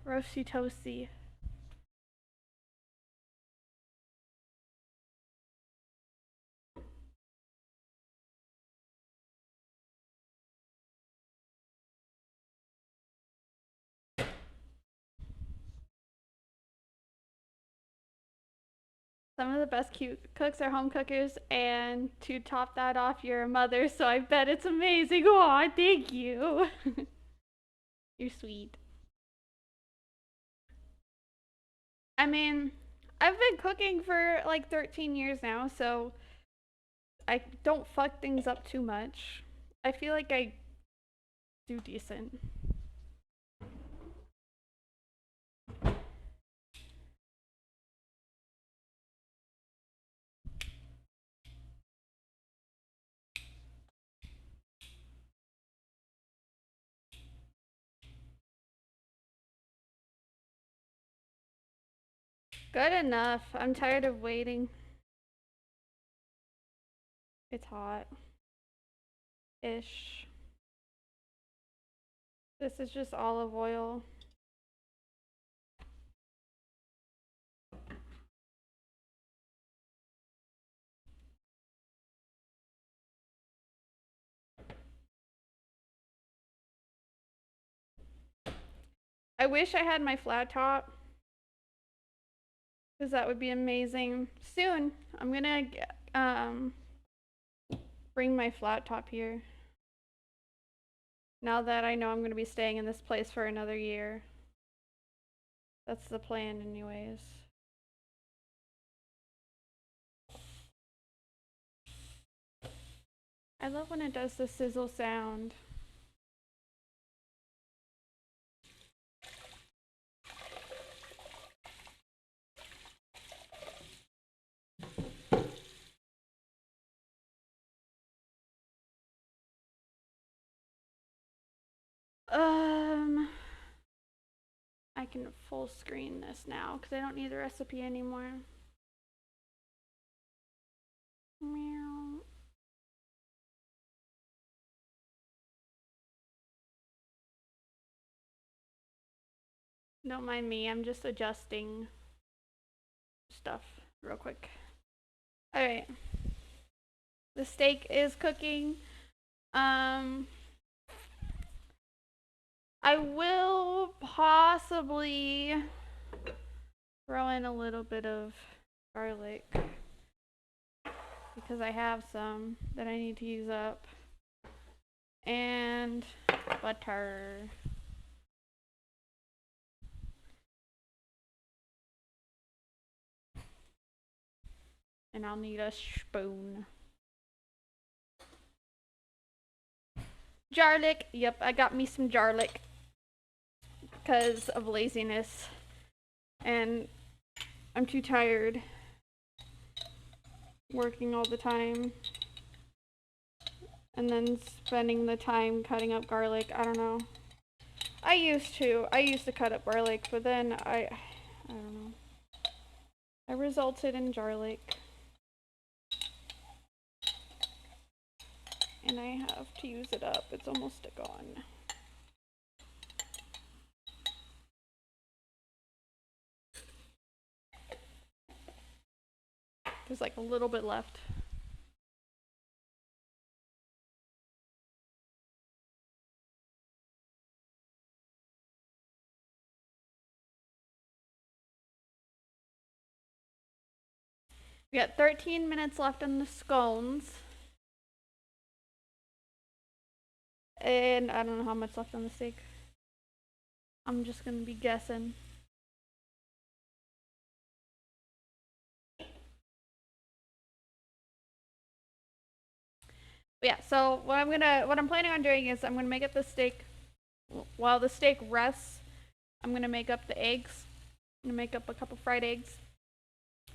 Roasty toasty. Some of the best cute cooks are home cookers, and to top that off, you're a mother, so I bet it's amazing. Aw, thank you. You're sweet. I mean, I've been cooking for like 13 years now, so I don't fuck things up too much. I feel like I do decent. Good enough. I'm tired of waiting. It's hot. Ish. This is just olive oil. I wish I had my flat top, because that would be amazing. Soon, I'm gonna bring my flat top here. Now that I know I'm gonna be staying in this place for another year. That's the plan anyways. I love when it does the sizzle sound. I can full screen this now because I don't need the recipe anymore. Meow. Don't mind me, I'm just adjusting stuff real quick. Alright. The steak is cooking. I will possibly throw in a little bit of garlic because I have some that I need to use up. And butter. And I'll need a spoon. Garlic. Yep, I got me some garlic because of laziness. And I'm too tired working all the time. And then spending the time cutting up garlic. I don't know. I used to cut up garlic, but then I don't know. I resulted in garlic. And I have to use it up. It's almost gone. There's like a little bit left. We got 13 minutes left on the scones. And I don't know how much left on the steak. I'm just gonna be guessing. But yeah, so what I'm planning on doing is I'm gonna make up the steak. While the steak rests, I'm gonna make up the eggs. I'm gonna make up a couple fried eggs.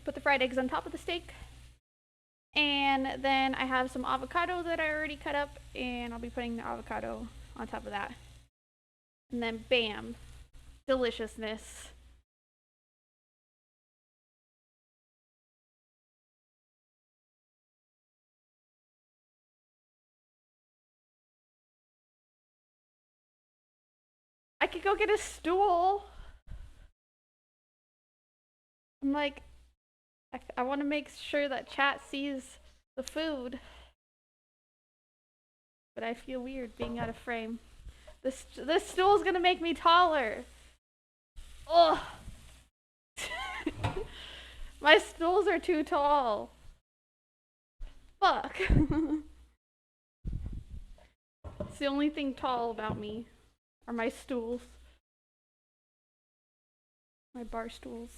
Put the fried eggs on top of the steak. And then I have some avocado that I already cut up, and I'll be putting the avocado on top of that. And then bam, deliciousness. I could go get a stool. I'm like, I want to make sure that chat sees the food, but I feel weird being out of frame. This stool's gonna make me taller. Ugh. My stools are too tall. Fuck. It's the only thing tall about me are my stools. My bar stools.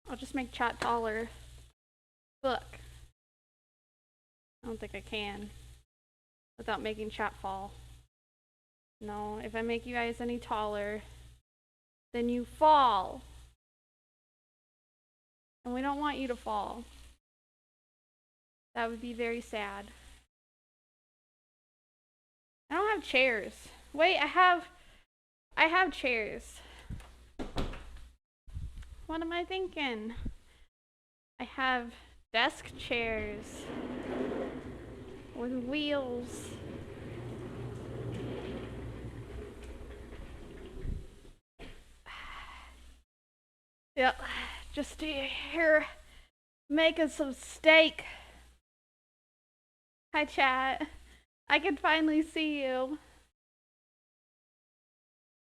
I'll just make chat taller. Look. I don't think I can. Without making chat fall. No, if I make you guys any taller, then you fall. And we don't want you to fall. That would be very sad. I don't have chairs. Wait, I have chairs. What am I thinking? I have desk chairs with wheels. Yep, just here making some steak. Hi, chat. I can finally see you.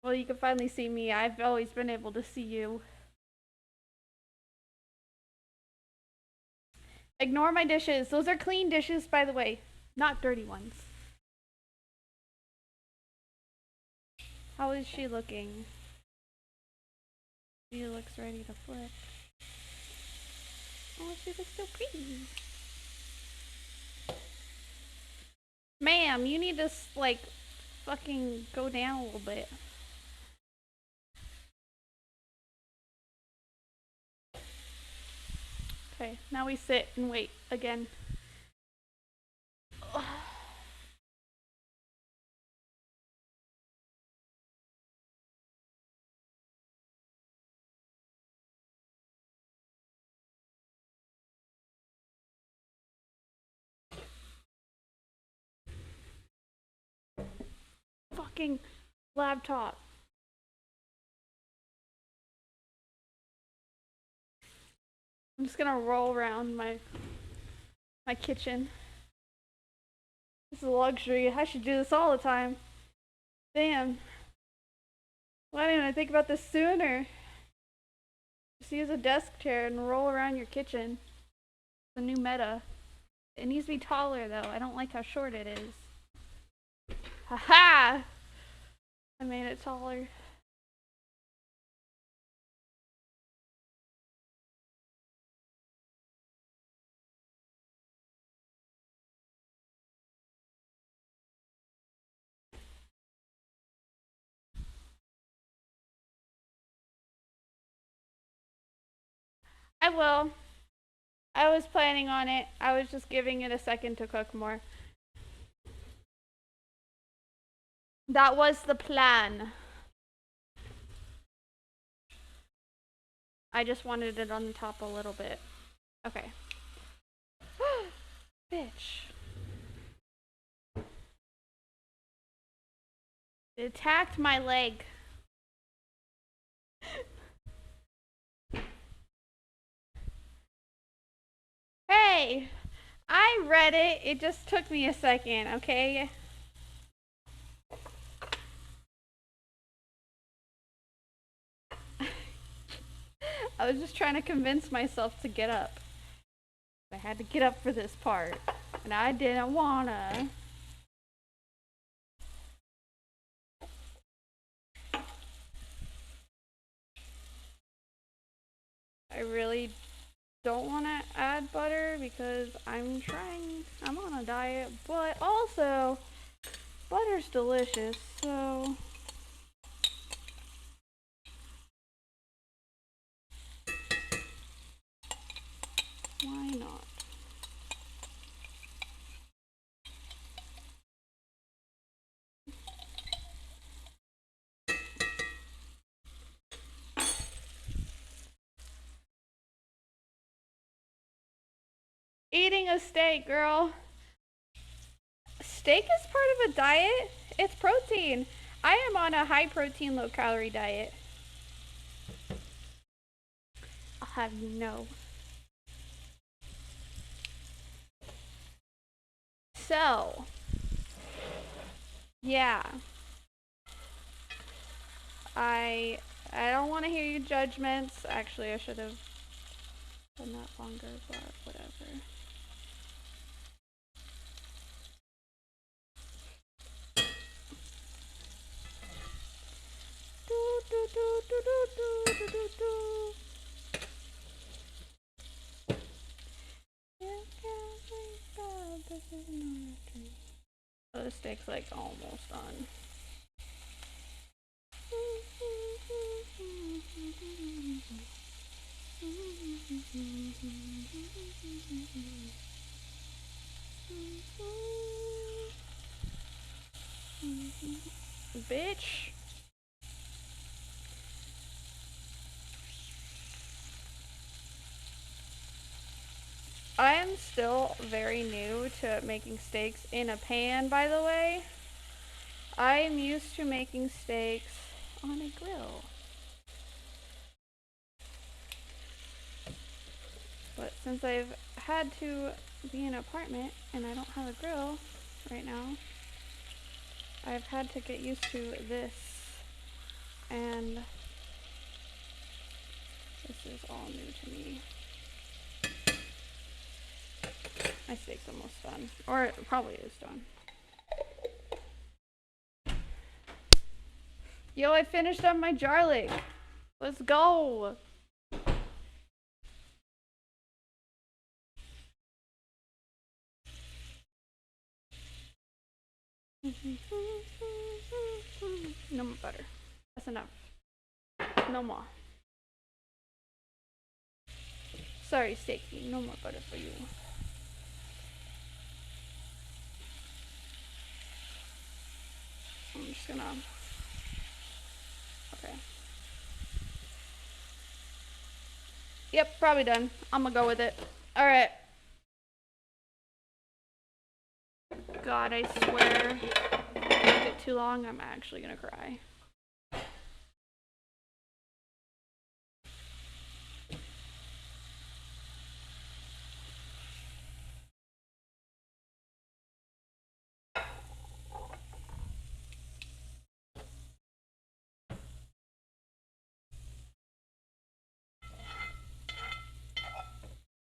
Well, you can finally see me. I've always been able to see you. Ignore my dishes. Those are clean dishes, by the way, not dirty ones. How is she looking? She looks ready to flip. Oh, she looks so pretty. Ma'am, you need to, like, fucking go down a little bit. Okay, now we sit and wait again. Ugh. Fucking laptop. I'm just gonna roll around my kitchen. This is a luxury. I should do this all the time. Damn. Why didn't I think about this sooner? Just use a desk chair and roll around your kitchen. It's a new meta. It needs to be taller though. I don't like how short it is. Haha! I made it taller. I will. I was planning on it. I was just giving it a second to cook more. That was the plan. I just wanted it on the top a little bit. Okay. Bitch. It attacked my leg. Hey! I read it. It just took me a second, okay? I was just trying to convince myself to get up. I had to get up for this part. And I didn't wanna. I really don't want to add butter because I'm on a diet, but also butter's delicious, so why not? Eating a steak, girl. Steak is part of a diet. It's protein. I am on a high protein, low calorie diet. have you know. So, yeah. I don't want to hear your judgments. Actually, I should have done that longer, but whatever. Oh, the steak's like almost done. Bitch. I am still very new to making steaks in a pan, by the way. I am used to making steaks on a grill. But since I've had to be in an apartment and I don't have a grill right now, I've had to get used to this. And this is all new to me. My steak's almost done. Or it probably is done. Yo, I finished up my garlic. Let's go. No more butter. That's enough. No more. Sorry, Steaky. No more butter for you. I'm just gonna... Okay. Yep, probably done. I'm gonna go with it. Alright. God, I swear. If I make it too long, I'm actually gonna cry.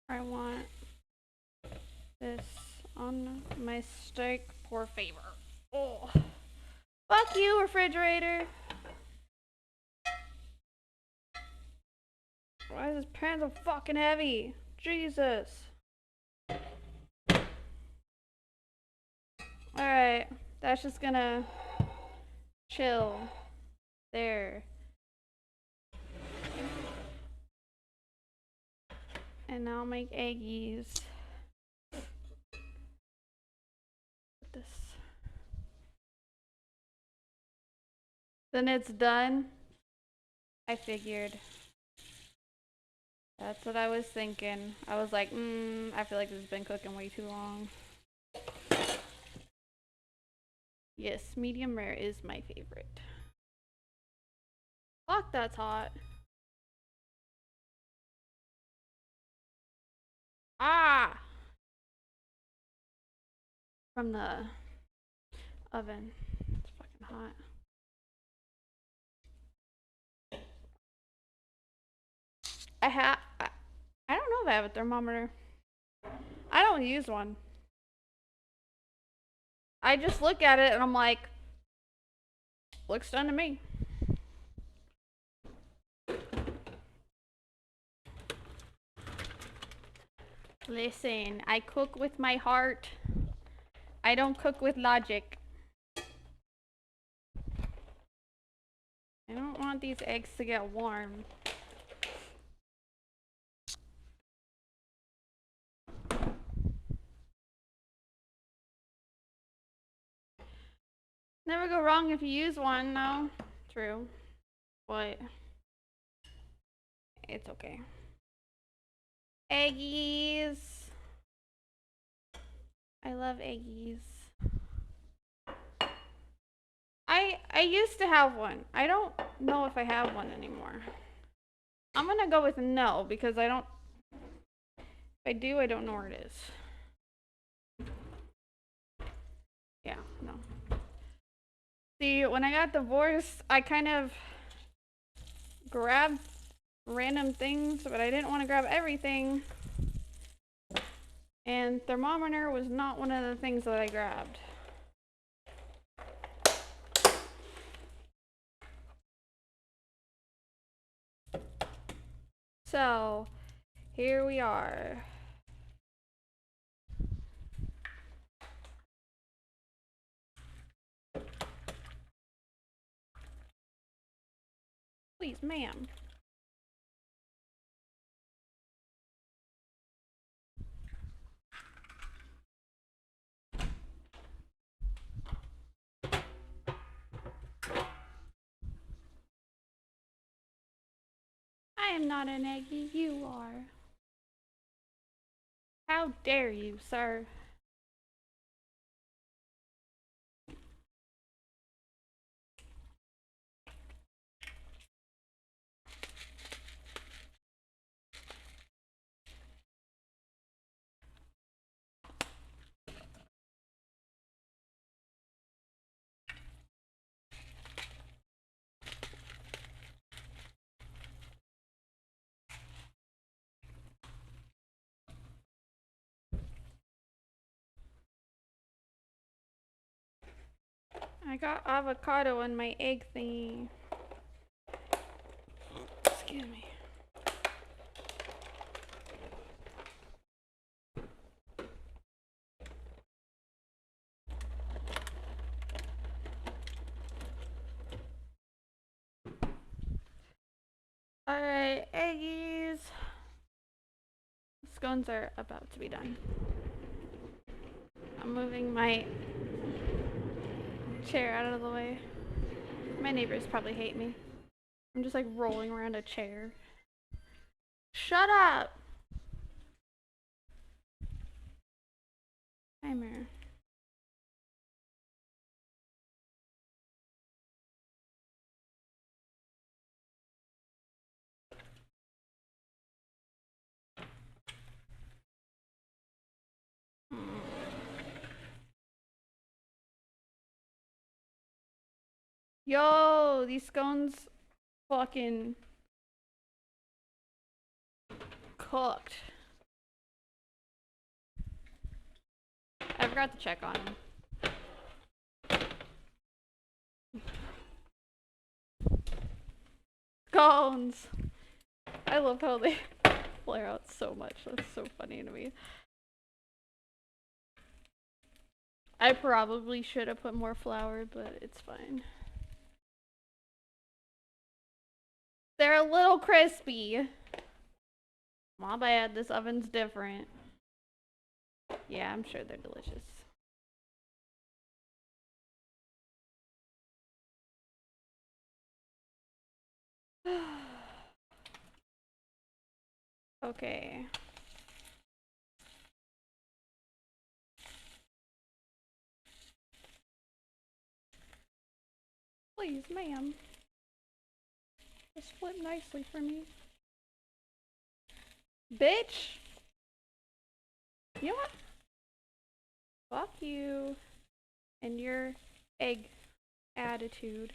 I want this on my steak, for favor. Oh. Fuck you, refrigerator. Why is this pan so fucking heavy? Jesus. Alright, that's just gonna chill there. And now I'll make eggies. This. Then it's done. I figured. That's what I was thinking. I was like, I feel like this has been cooking way too long. Yes, medium rare is my favorite. Fuck, that's hot. Ah! From the oven. It's fucking hot. I don't know if I have a thermometer. I don't use one. I just look at it and I'm like, looks done to me. Listen, I cook with my heart. I don't cook with logic. I don't want these eggs to get warm. Never go wrong if you use one, no. True. But it's okay. Eggies. I love eggies. I used to have one. I don't know if I have one anymore. I'm gonna go with no because I don't. If I do, I don't know where it is. Yeah, no. See, when I got divorced, I kind of grabbed random things, but I didn't want to grab everything. And thermometer was not one of the things that I grabbed. So, here we are. Please, ma'am. I am not an eggie, you are. How dare you, sir? I got avocado in my egg thingy. Excuse me. Alright, eggies. Scones are about to be done. I'm moving my chair out of the way. My neighbors probably hate me. I'm just like rolling around a chair. Shut up! Timer. Yo, these scones fucking cooked. I forgot to check on them. Scones! I love how they flare out so much. That's so funny to me. I probably should have put more flour, but it's fine. They're a little crispy. My bad, this oven's different. Yeah, I'm sure they're delicious. Okay. Please, ma'am. Just flip nicely for me. Bitch! You know what? Fuck you and your egg attitude.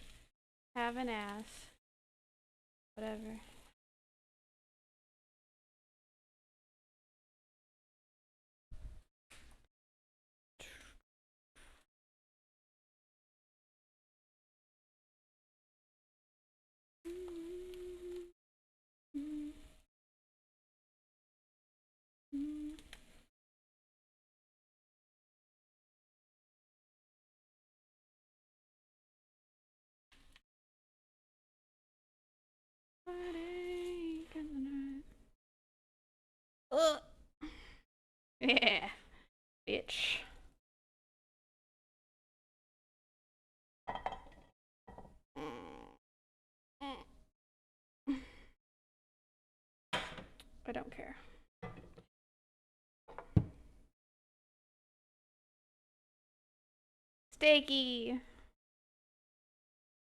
Have an ass. Whatever. Ugh. Yeah, bitch. I don't care. Steaky.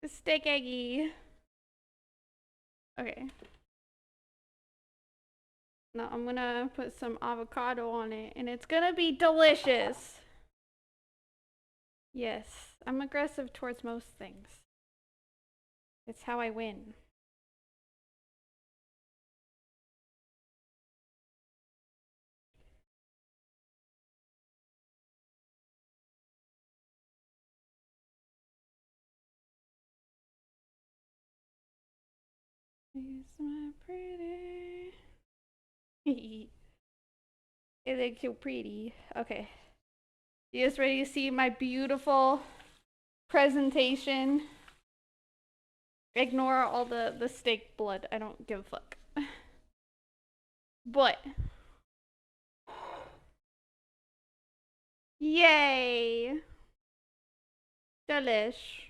Steak eggy. Okay. Now I'm gonna put some avocado on it, and it's gonna be delicious. Yes, I'm aggressive towards most things. It's how I win. Is my pretty? It looks so pretty. Okay. You guys ready to see my beautiful presentation? Ignore all the steak blood. I don't give a fuck. But yay! Delish.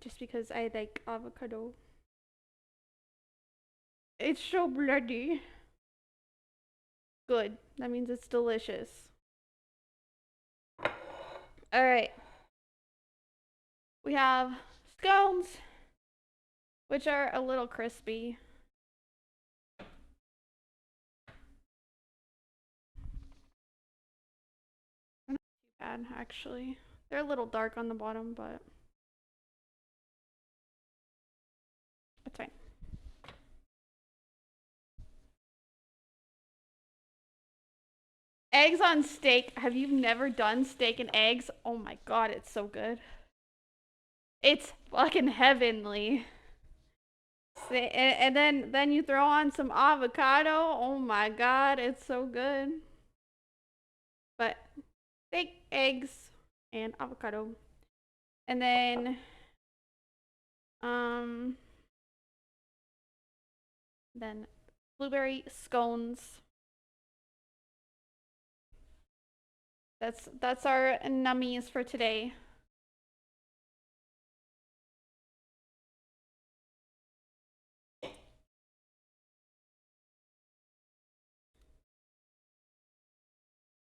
Just because I like avocado. It's so bloody. Good. That means it's delicious. Alright. We have scones, which are a little crispy. They're not too bad, actually. They're a little dark on the bottom, but it's fine. Eggs on steak. Have you never done steak and eggs? Oh my god, it's so good. It's fucking heavenly. And then you throw on some avocado. Oh my god, it's so good. But steak, eggs, and avocado. And then um then blueberry scones. That's our nummies for today.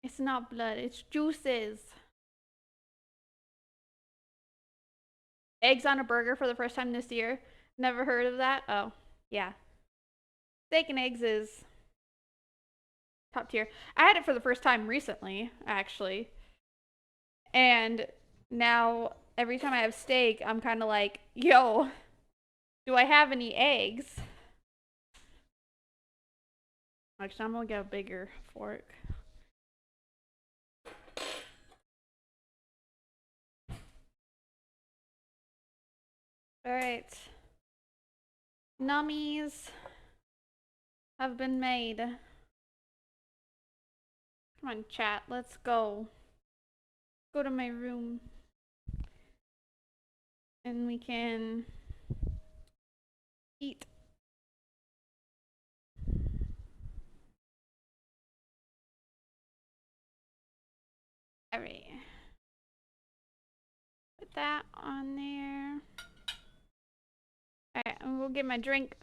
It's not blood, it's juices. Eggs on a burger for the first time this year. Never heard of that? Oh, yeah. Steak and eggs is top tier. I had it for the first time recently, actually. And now every time I have steak, I'm kind of like, yo, do I have any eggs? Actually, I'm gonna get a bigger fork. Alright. Nummies have been made. Come on, chat. Let's go. Go to my room. And we can eat. Alright. Put that on there. Alright, I'm gonna get my drink.